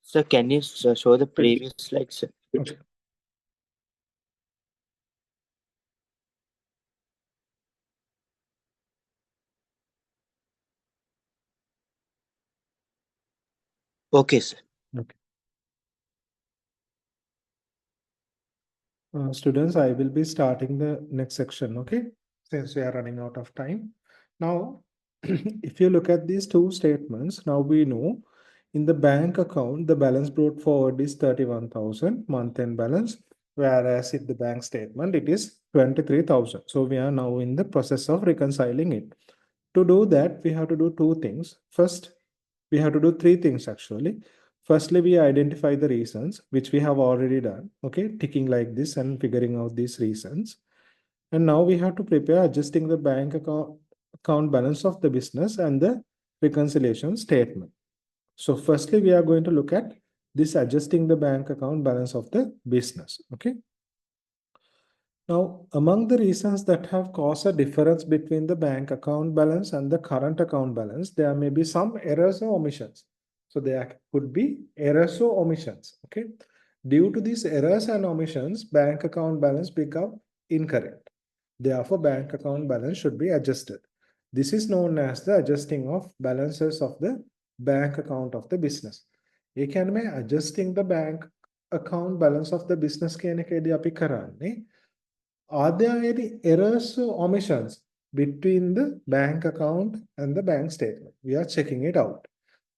Sir, can you show the previous slide, sir? Okay. Okay, sir. Students, I will be starting the next section, okay? Since we are running out of time. Now, if you look at these two statements, now we know in the bank account, the balance brought forward is 31,000 month-end balance, whereas in the bank statement, it is 23,000. So we are now in the process of reconciling it. To do that, we have to do two things. First, we have to do three things actually. Firstly, we identify the reasons, which we have already done, okay, ticking like this and figuring out these reasons. And now we have to prepare adjusting the bank account balance of the business and the reconciliation statement. So firstly, we are going to look at this adjusting the bank account balance of the business, okay. Now, among the reasons that have caused a difference between the bank account balance and the current account balance, there may be some errors or omissions. So there could be errors or omissions, okay. Due to these errors and omissions, bank account balance become incorrect. Therefore, bank account balance should be adjusted. This is known as the adjusting of balances of the bank account of the business. ඒ කියන්නේ adjusting the bank account balance of the business කියන එකේදී අපි කරන්නේ are there any errors or omissions between the bank account and the bank statement? We are checking it out.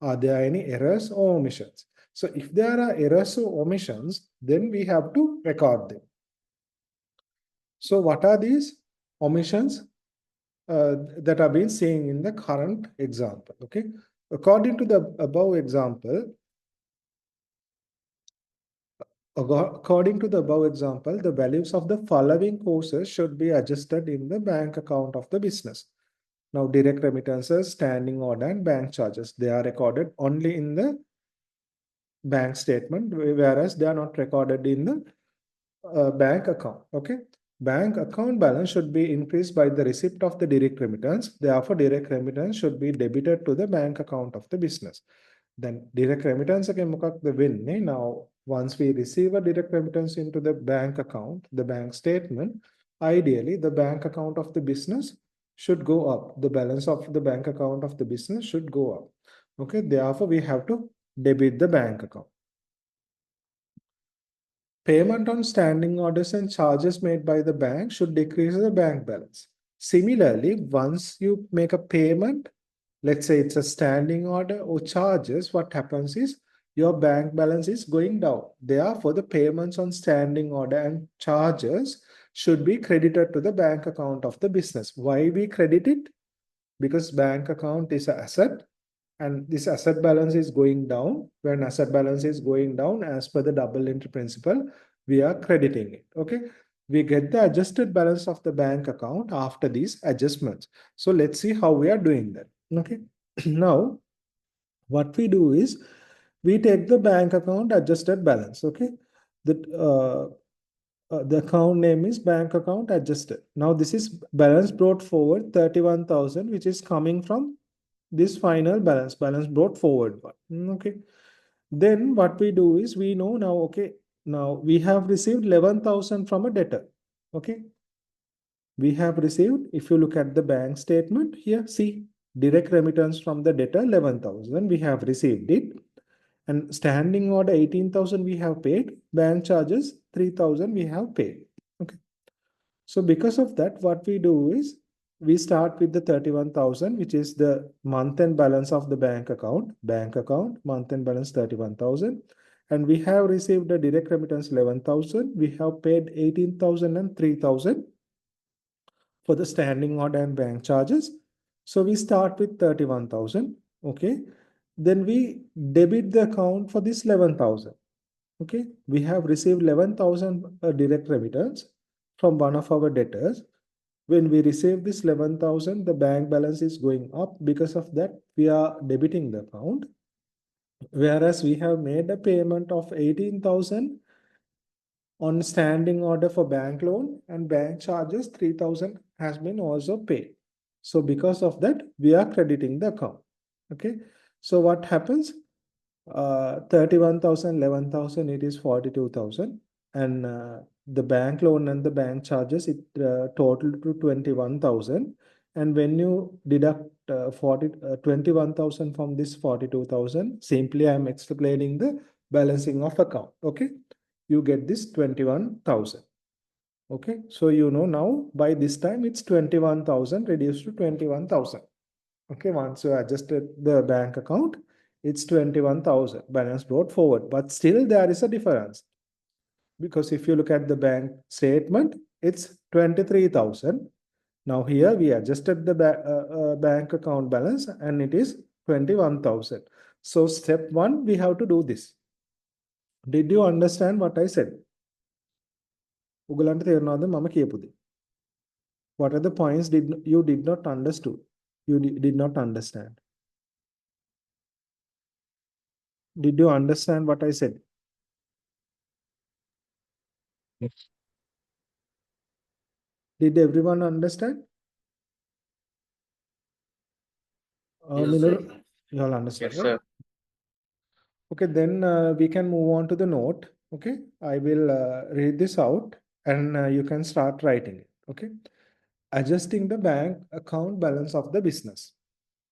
Are there any errors or omissions? So if there are errors or omissions, then we have to record them. So what are these omissions that are being seen in the current example? Okay, according to the above example, the values of the following courses should be adjusted in the bank account of the business. Now, direct remittances, standing order, and bank charges, they are recorded only in the bank statement, whereas they are not recorded in the bank account, okay? Bank account balance should be increased by the receipt of the direct remittance. Therefore, direct remittance should be debited to the bank account of the business. Then direct remittance again the win. Now, once we receive a direct remittance into the bank account, the bank statement, ideally the bank account of the business should go up. The balance of the bank account of the business should go up. Okay, therefore we have to debit the bank account. Payment on standing orders and charges made by the bank should decrease the bank balance. Similarly, once you make a payment, let's say it's a standing order or charges, what happens is your bank balance is going down. Therefore, the payments on standing order and charges should be credited to the bank account of the business. Why we credit it? Because bank account is an asset and this asset balance is going down. When asset balance is going down, as per the double entry principle, we are crediting it, okay? We get the adjusted balance of the bank account after these adjustments. So let's see how we are doing that, okay? Now, what we do is, we take the bank account adjusted balance, okay? The account name is bank account adjusted. Now, this is balance brought forward 31,000, which is coming from this final balance brought forward one, okay? Then what we do is, we know now, okay, now we have received 11,000 from a debtor, okay? We have received, if you look at the bank statement here, see, direct remittance from the debtor 11,000, we have received it. And standing order 18,000 we have paid, bank charges 3,000 we have paid, okay? So because of that, what we do is, we start with the 31,000, which is the month-end balance of the bank account, month-end balance 31,000. And we have received a direct remittance 11,000. We have paid 18,000 and 3,000 for the standing order and bank charges. So we start with 31,000, okay? Then we debit the account for this 11,000, okay? We have received 11,000 direct remittance from one of our debtors. When we receive this 11,000, the bank balance is going up. Because of that, we are debiting the account. Whereas we have made a payment of 18,000 on standing order for bank loan, and bank charges 3,000 has been also paid. So because of that, we are crediting the account. Okay. So what happens? 31,000, 11,000, it is 42,000. And the bank loan and the bank charges, it total to 21,000. And when you deduct 21,000 from this 42,000, simply I am explaining the balancing of account. Okay. You get this 21,000. Okay. So you know now by this time it's 21,000 reduced to 21,000. Okay. Once you adjusted the bank account, it's 21,000 balance brought forward, but still there is a difference, because if you look at the bank statement, it's 23,000. Now here we adjusted the bank account balance and it is 21,000. So step one, we have to do this. Did you understand what I said? උගලන්ට තේරෙනවද මම කියපු දේ? What are the points you did not understood? You did not understand. Did you understand what I said? Yes. Did everyone understand? Yes, Minur, sir. you all understand, Yes, right? sir. Okay, then we can move on to the note. Okay, I will read this out and you can start writing it. Okay, adjusting the bank account balance of the business.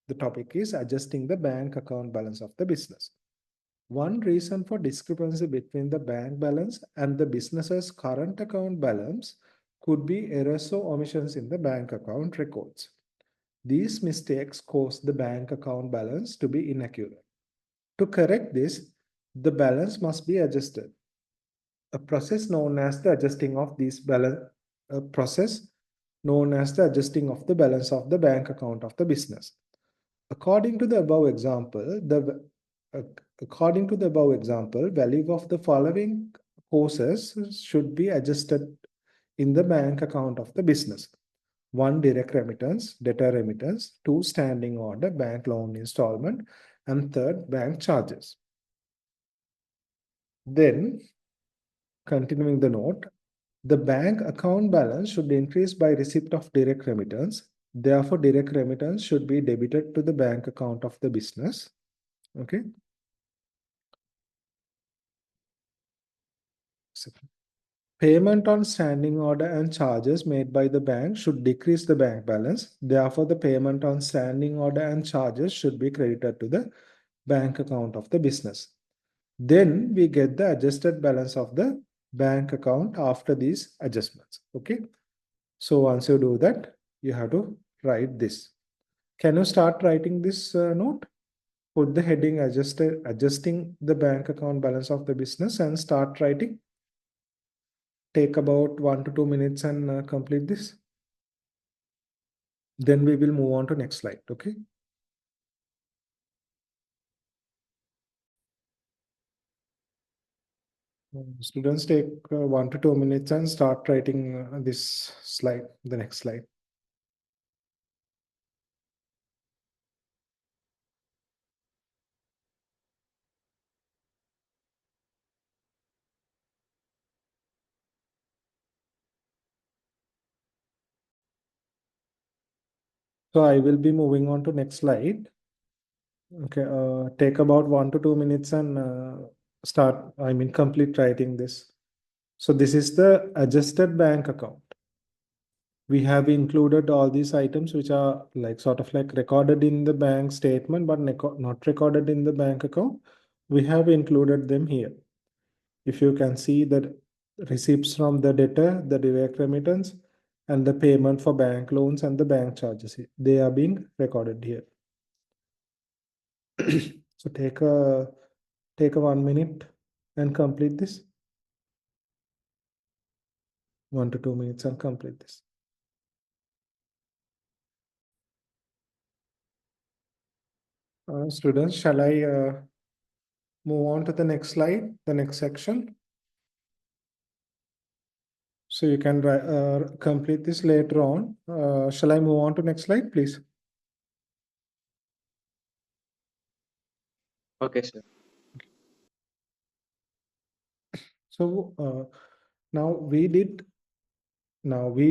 The topic is adjusting the bank account balance of the business. One reason for discrepancy between the bank balance and the business's current account balance could be errors or omissions in the bank account records. These mistakes cause the bank account balance to be inaccurate. To correct this, the balance must be adjusted. A process known as the adjusting of these balance, a process known as the adjusting of the balance of the bank account of the business. According to the above example, value of the following courses should be adjusted in the bank account of the business. 1. Direct remittance, debtor remittance. 2. Standing order, bank loan installment. And 3rd, bank charges. Then, continuing the note, the bank account balance should increase by receipt of direct remittance. Therefore, direct remittance should be debited to the bank account of the business. Okay. Payment on standing order and charges made by the bank should decrease the bank balance. Therefore, the payment on standing order and charges should be credited to the bank account of the business. Then we get the adjusted balance of the bank account after these adjustments. Okay. So once you do that, you have to write this. Can you start writing this note? Put the heading adjusting the bank account balance of the business and start writing. Take about 1 to 2 minutes and complete this. Then we will move on to next slide. Okay. Students, take 1 to 2 minutes and start writing this slide, the next slide. So I will be moving on to next slide. Okay, take about 1 to 2 minutes and complete writing this. So this is the adjusted bank account. We have included all these items which are like sort of like recorded in the bank statement, but not recorded in the bank account. We have included them here. If you can see the receipts from the debtor, the direct remittance, and the payment for bank loans and the bank charges, they are being recorded here. So take a 1 minute and complete this. 1 to 2 minutes and complete this. Students, shall I move on to the next slide, the next section? So you can complete this later on. Shall I move on to next slide, please? Okay, sir. So now we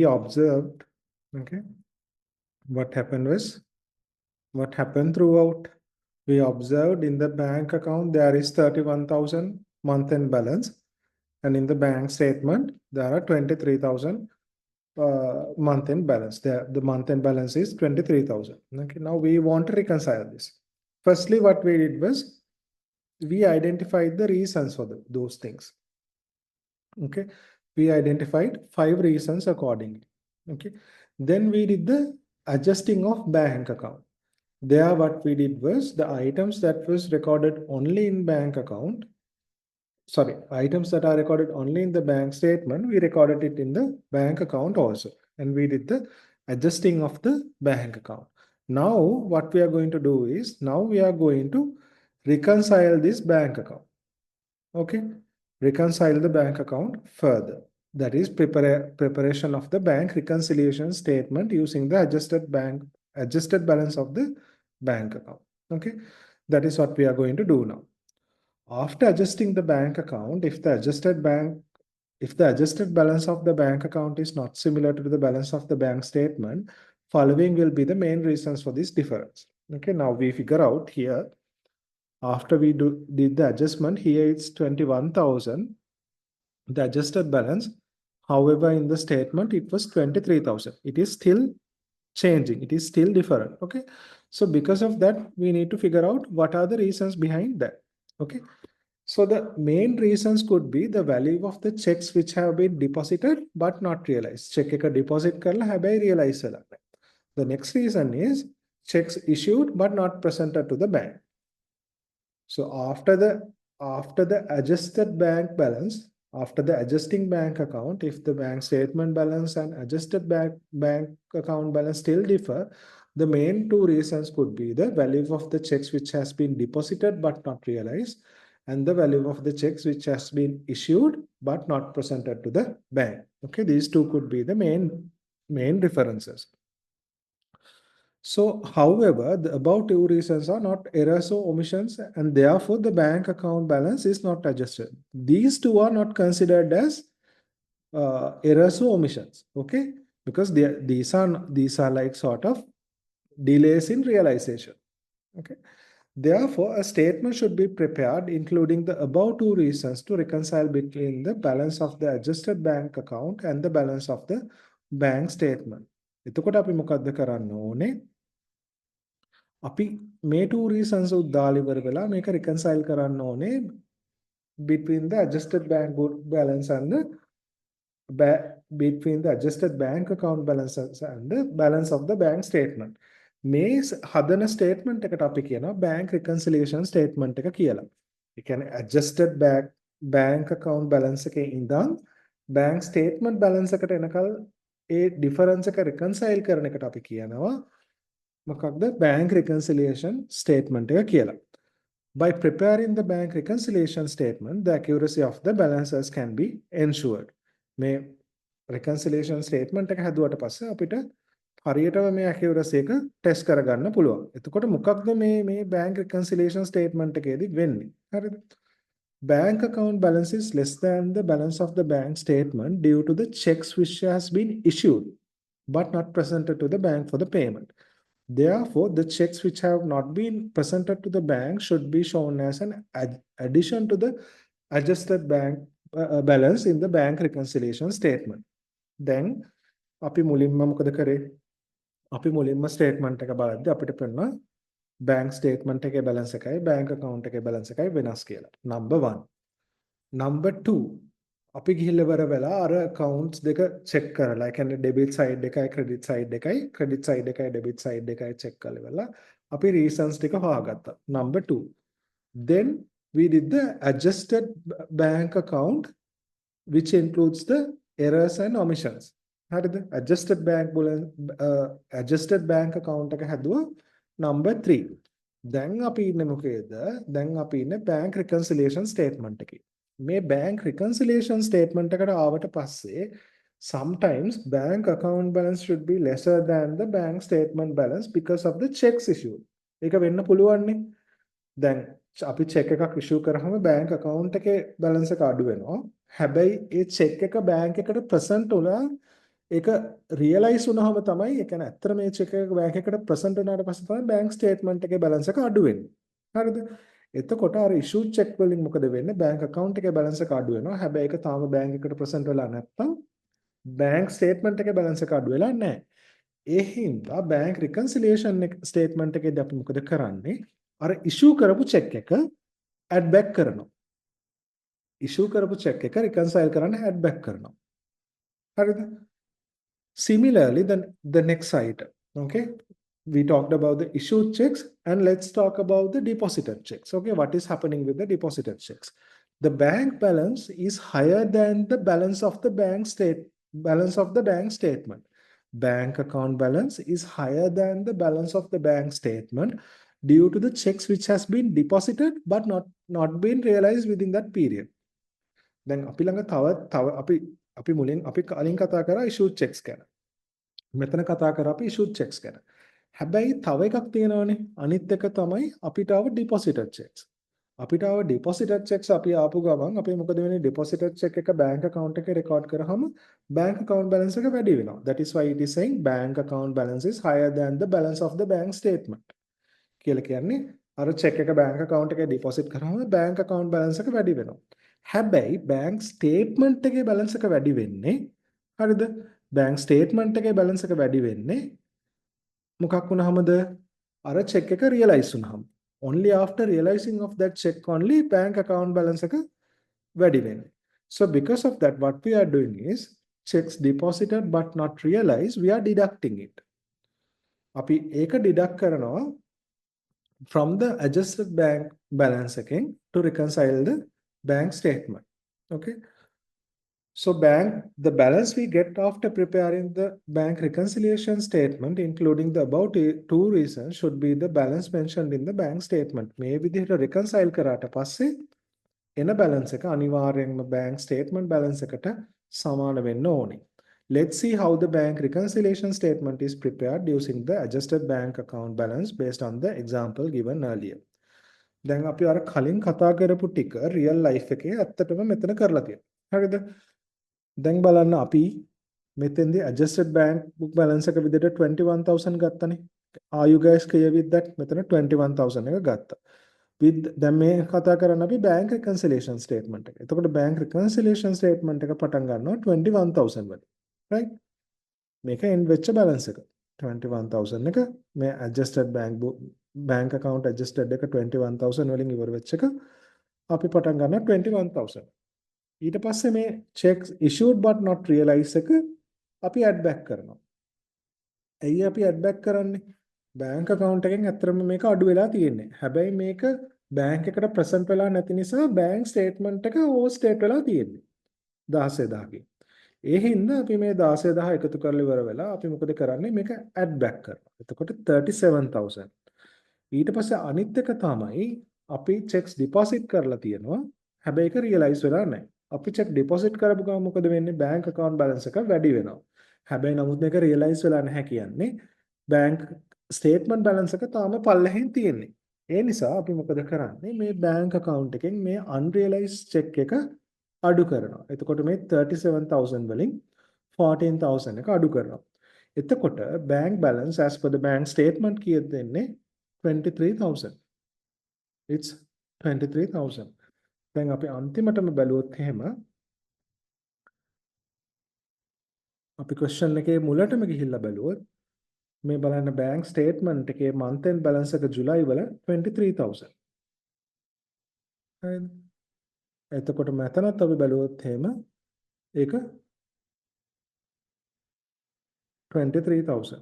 observed, okay, what happened throughout. We observed in the bank account there is 31,000 month-end balance, and in the bank statement there are 23,000 month-end balance. The month-end balance is 23,000. Okay, now we want to reconcile this. Firstly, what we did was we identified the reasons for those things. Okay, we identified 5 reasons accordingly. Okay, then we did the adjusting of bank account. There what we did was the items that was recorded only in bank account, sorry, items that are recorded only in the bank statement, we recorded it in the bank account also, and we did the adjusting of the bank account. Now what we are going to do is, now we are going to reconcile this bank account. Okay, reconcile the bank account further. That is preparation of the bank reconciliation statement using the adjusted balance of the bank account. Okay, that is what we are going to do now. After adjusting the bank account, if the adjusted balance of the bank account is not similar to the balance of the bank statement, following will be the main reasons for this difference. Okay, now we figure out here, after we did the adjustment, here it's 21,000, the adjusted balance. However, in the statement, it was 23,000. It is still changing. It is still different. Okay, so because of that, we need to figure out what are the reasons behind that. Okay, so the main reasons could be the value of the checks which have been deposited but not realized. Check එක deposit කරලා හැබැයි realize වෙලා නැහැ. The next reason is checks issued but not presented to the bank. So after the adjusted bank balance, after the adjusting bank account, if the bank statement balance and adjusted bank account balance still differ, the main 2 reasons could be the value of the checks which has been deposited but not realized, and the value of the checks which has been issued but not presented to the bank. Okay, these 2 could be the main differences. So, however, the above 2 reasons are not errors or omissions, and therefore the bank account balance is not adjusted. These 2 are not considered as errors or omissions, okay? Because these are like sort of delays in realization, okay? Therefore, a statement should be prepared including the above 2 reasons to reconcile between the balance of the adjusted bank account and the balance of the bank statement. එතකොට අපි මොකද්ද කරන්න ඕනේ? අපි මේ 2 reasons උදාලා ඉවර වෙලා මේක reconcile කරන්න ඕනේ between the adjusted bank balance and between the adjusted bank account balances and the balance of the bank statement. මේ හදන statement එකට අපි කියනවා bank reconciliation statement එක කියලා. ඒ කියන්නේ adjusted bank account balance එකේ ඉඳන් bank statement balance එකට එනකල් ඒ difference එක reconcile කරන එකට අපි කියනවා මොකක්ද bank reconciliation statement එක කියලා. By preparing the bank reconciliation statement, the accuracy of the balances can be ensured. මේ reconciliation statement එක හදුවට පස්සේ අපිට හරියටම මේ accuracy එක test කරගන්න පුළුවන්. එතකොට මොකක්ද මේ bank reconciliation statement එකේදී වෙන්නේ? හරිද? Bank account balance is less than the balance of the bank statement due to the checks which has been issued but not presented to the bank for the payment. Therefore, the checks which have not been presented to the bank should be shown as an addition to the adjusted bank balance in the bank reconciliation statement. Then, අපි මුලින්ම මොකද කරේ? අපි මුලින්ම statement එක බලද්දී අපිට පෙනෙනවා bank statement එකේ balance එකයි bank account එකේ balance එකයි වෙනස් කියලා. Number 1. Number 2. අපි ගිහිල්ලා ඉවර වෙලා අර accounts දෙක check කරලා, ඒ කියන්නේ debit side එකයි credit side එකයි debit side එකයි check කරලා ඉවරලා අපි reasons ටික හොයාගත්තා. Number 2. Then we did the adjusted bank account which includes the errors and omissions. හරිද? adjusted bank account එක හැදුවා number 3. දැන් අපි ඉන්නේ මොකේද? දැන් අපි ඉන්නේ bank reconciliation statement එකේ. මේ bank reconciliation statement එකට ආවට පස්සේ sometimes bank account balance should be lesser than the bank statement balance because of the checks issued. ඒක වෙන්න පුළුවන් නේ. දැන් අපි check එකක් issue කරාම bank account එකේ balance එක අඩු වෙනවා. හැබැයි ඒ චෙක් එක බෑන්ක් එකට ප්‍රසන්ට් වුණා ඒක රියලයිස් වුණාම තමයි ඒ කියන්නේ ඇත්තට මේ චෙක් එක බෑන්ක් එකට ප්‍රසන්ට් වුණාට පස්සේ තමයි බෑන්ක් ස්ටේට්මන්ට් එකේ බැලන්ස් එක අඩු වෙන්නේ. හරිද? එතකොට අර ඉෂුව් චෙක් වලින් මොකද වෙන්නේ? බෑන්ක් account එකේ බැලන්ස් එක අඩු වෙනවා. හැබැයි ඒක තාම බෑන්ක් එකට ප්‍රසන්ට් වෙලා නැත්නම් බෑන්ක් ස්ටේට්මන්ට් එකේ බැලන්ස් එක අඩු වෙලා නැහැ. ඒ හින්දා බෑන්ක් රිකන්සිලියේෂන් එක ස්ටේට්මන්ට් එකේදී අපි මොකද කරන්නේ? අර ඉෂුව් කරපු චෙක් එක ඇඩ් බැක් කරනවා. ඉෂුව් කරපු චෙක් එක රිකන්සයිල් කරන්න ඇඩ් බැක් කරනවා. හරිද? Similarly, the next item, okay? We talked about the issued checks and let's talk about the deposited checks. Okay, what is happening with the deposited checks? The bank balance is higher than the balance of the bank statement. Bank account balance is higher than the balance of the bank statement due to the checks which has been deposited but not been realized within that period. Then අපි ළඟ තව අපි මුලින් අපි කලින් කතා කරා issued checks ගැන. මෙතන කතා කරා අපි issued checks ගැන. හැබැයි තව එකක් තියෙනවනේ. අනිත් එක තමයි අපිට ආව deposited checks. අපිට ආව deposited checks අපි ආපු ගමන් අපි මොකද වෙන්නේ deposited check එක bank account එකේ record කරාම bank account balance එක වැඩි වෙනවා. That is why it is saying bank account balance is higher than the balance of the bank statement. කියලා කියන්නේ අර check එක bank account එකේ deposit කරාම bank account balance එක වැඩි වෙනවා. හැබැයි bank statement එකේ balance එක වැඩි වෙන්නේ හරිද? bank statement එකේ balance එක වැඩි වෙන්නේ මොකක් වුණාමද? අර check එක realize වුණාම. Only after realizing of that check only bank account balance එක වැඩි වෙන්නේ. So because of that what we are doing is checks deposited but not realized we are deducting it. අපි ඒක deduct කරනවා from the adjusted bank balance again to reconcile the bank statement. Okay. So the balance we get after preparing the bank reconciliation statement, including the above two reasons, should be the balance mentioned in the bank statement. මේ විදිහට reconcile කරාට පස්සේ එන balance එක අනිවාර්යෙන්ම bank statement balance එකට සමාන වෙන්න ඕනේ. Let's see how the bank reconciliation statement is prepared using the adjusted bank account balance based on the example given earlier. දැන් අපි අර කලින් කතා කරපු ටික real life එකේ ඇත්තටම මෙතන කරලා තියෙනවා. හරිද? දැන් බලන්න අපි මෙතෙන්දී adjusted bank book balance එක විදිහට 21000 ගත්තනේ. Are you guys clear with that? මෙතන 21000 එක ගත්තා. With දැන් මේ කතා කරන්නේ අපි bank reconciliation statement එක. එතකොට bank reconciliation statement එක පටන් ගන්නවා 21000 වලින්. Right? මේක end වෙච්ච balance එක. 21000 එක මේ adjusted bank account adjusted එක 21000 වලින් ඉවර වෙච්ච එක අපි පටන් ගන්නවා 21000. ඊට පස්සේ මේ checks issued but not realized එක අපි add back කරනවා. ඇයි අපි add back කරන්නේ? bank account එකෙන් ඇත්තටම මේක අඩු වෙලා තියෙන්නේ. හැබැයි මේක bank එකට present වෙලා නැති නිසා bank statement එක overstate වෙලා තියෙන්නේ. 16000කින්. ඒ හින්දා අපි මේ 16000 එකතු කරලා ඉවර වෙලා අපි මොකද කරන්නේ? මේක add back කරනවා. එතකොට 37000. ඊට පස්සේ අනිත් එක තමයි අපි checks deposit කරලා තියෙනවා. හැබැයි ඒක realize වෙලා නැහැ. අපි check deposit කරපු ගමන් මොකද වෙන්නේ? bank account balance එක වැඩි වෙනවා. හැබැයි නමුත් මේක realize වෙලා නැහැ කියන්නේ bank statement balance එක තාම පල්ලෙහින් තියෙන්නේ. ඒ නිසා අපි මොකද කරන්නේ? මේ bank account එකෙන් මේ unrealized check එක අඩු කරනවා. එතකොට මේ 37000 වලින් 14000 එක අඩු කරනවා. එතකොට bank balance as per the bank statement කීයද දෙන්නේ? 23000. It's 23000. දැන් අපි අන්තිමටම බැලුවොත් එහෙම අපි question එකේ මුලටම ගිහිල්ලා බැලුවොත් මේ බලන්න bank statement එකේ month end balance එක ජුලයි වල 23000. හරිද? එතකොට මෙතනත් අපි බැලුවොත් එහෙම ඒක 23000.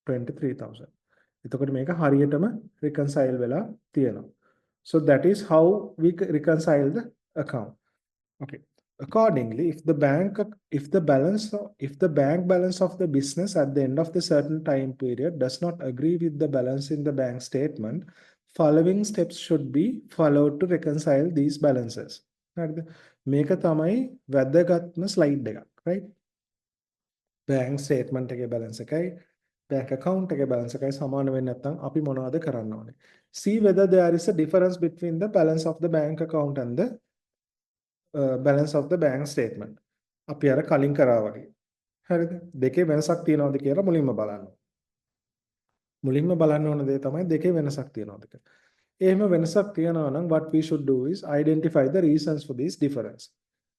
23000. එතකොට මේක හරියටම reconcile වෙලා තියෙනවා. So that is how we reconcile the account. Okay. Accordingly, if the bank balance of the business at the end of the certain time period does not agree with the balance in the bank statement, following steps should be followed to reconcile these balances. මේක තමයි වැදගත්ම slide එකක්, right? bank statement එකේ balance එකයි bank account එකේ balance එකයි සමාන වෙන්නේ නැත්නම් අපි මොනවද කරන්න ඕනේ? See whether there is a difference between the balance of the bank account and the balance of the bank statement. අපි අර කලින් කරා වගේ. හරිද? දෙකේ වෙනසක් තියනවද කියලා මුලින්ම බලන්න. මුලින්ම බලන්න ඕන දේ තමයි දෙකේ වෙනසක් තියනවද කියලා. එහෙම වෙනසක් තියනවා නම් what we should do is identify the reasons for this difference.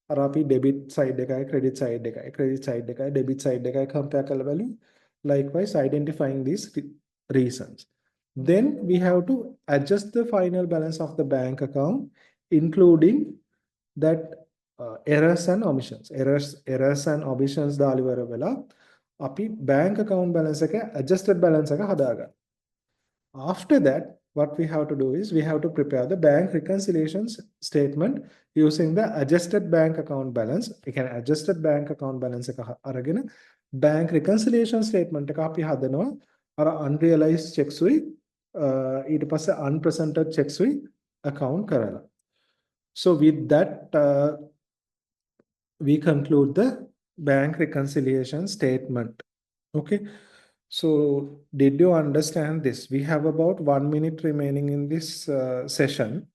අර අපි debit side එකයි credit side එකයි debit side එකයි compare කරලා බලමු. Likewise identifying these reasons. Then we have to adjust the final balance of the bank account including that errors and omissions. Errors and omissions දාලා ඉවර වෙලා අපි bank account balance එක adjusted balance එක හදාගන්න. After that, what we have to do is we have to prepare the bank reconciliation statement using the adjusted bank account balance. You can adjusted bank account balance එක අරගෙන bank reconciliation statement එක අපි හදනවා අර unrealized checks උයි ඊට පස්සේ unpresented checks උයි account කරලා. So with that we conclude the bank reconciliation statement. Okay. So did you understand this? We have about 1 minute remaining in this session.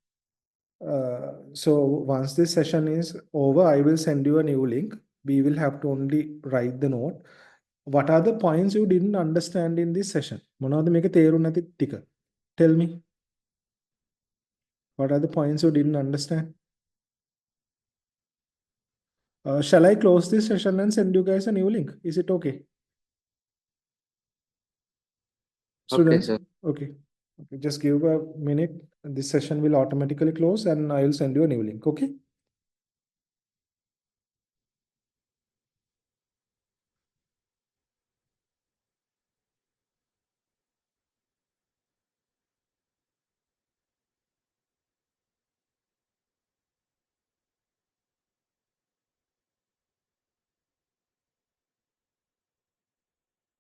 So once this session is over, I will send you a new link. We will have to only write the note. What are the points you didn't understand in this session? මොනවද මේක තේරුම් නැති ටික? Tell me. What are the points you didn't understand? Shall I close this session and send you guys a new link? Is it okay? Okay, sir. Okay. Okay. Just give a minute. This session will automatically close and I will send you a new link. Okay.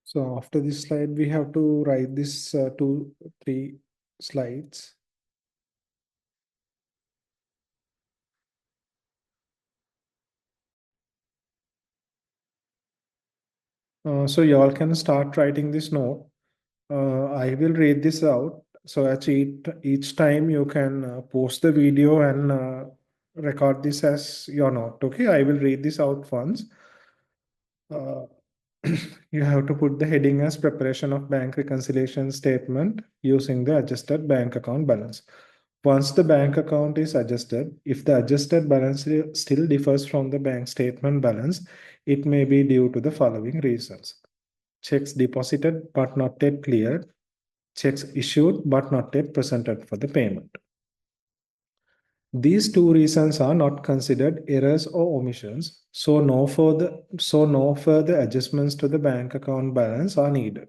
So after this slide, we have to write this 2-3 slides. So you all can start writing this note. I will read this out. So at each time you can post the video and record this as your note. Okay, I will read this out once. You have to put the heading as preparation of bank reconciliation statement using the adjusted bank account balance. Once the bank account is adjusted, if the adjusted balance still differs from the bank statement balance, it may be due to the following reasons. Checks deposited but not yet cleared, checks issued but not yet presented for the payment. These two reasons are not considered errors or omissions, so no further adjustments to the bank account balance are needed.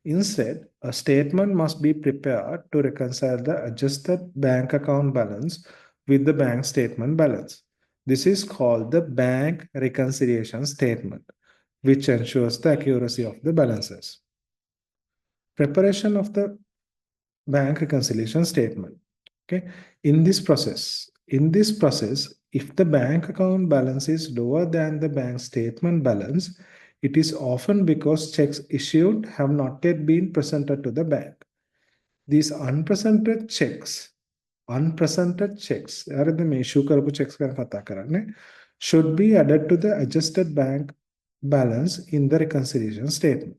Instead, a statement must be prepared to reconcile the adjusted bank account balance with the bank statement balance. This is called the bank reconciliation statement, which ensures the accuracy of the balances. Preparation of the bank reconciliation statement. Okay. In this process, if the bank account balance is lower than the bank statement balance, it is often because checks issued have not yet been presented to the bank. These unpresented checks, should be added to the adjusted bank balance in the reconciliation statement.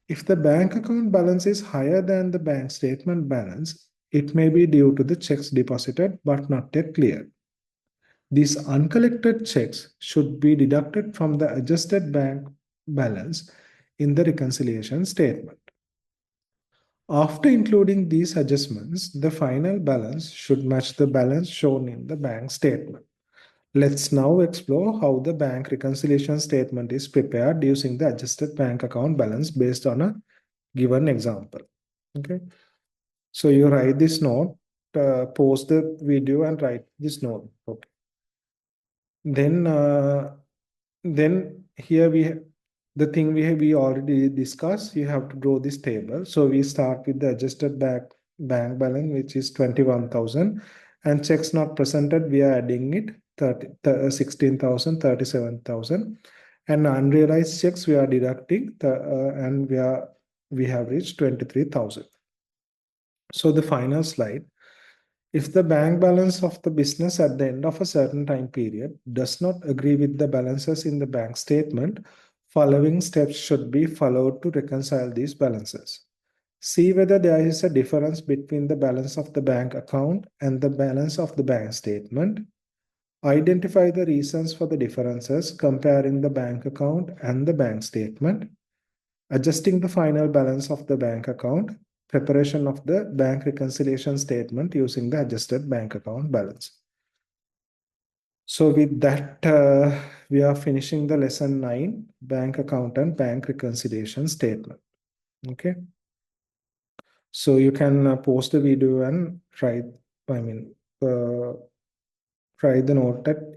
If the bank account balance is higher than the bank statement balance, it may be due to the checks deposited but not yet cleared. These uncollected checks should be deducted from the adjusted bank balance in the reconciliation statement. After including these adjustments, the final balance should match the balance shown in the bank statement. Let's now explore how the bank reconciliation statement is prepared using the adjusted bank account balance based on a given example. Okay. So you write this note, pause the video and write this note. Okay. Then here we already discussed. You have to draw this table. So we start with the adjusted bank balance, which is 21,000, and checks not presented. We are adding it 16,000, 37,000, and unrealized checks we are deducting and we have reached 23,000. So the final slide, If the bank balance of the business at the end of a certain time period does not agree with the balances in the bank statement, following steps should be followed to reconcile these balances. See whether there is a difference between the balance of the bank account and the balance of the bank statement. Identify the reasons for the differences, comparing the bank account and the bank statement. Adjusting the final balance of the bank account. Preparation of the bank reconciliation statement using the adjusted bank account balance. So with that, we are finishing the lesson 9, bank account and bank reconciliation statement. Okay. So you can pause the video and try the note at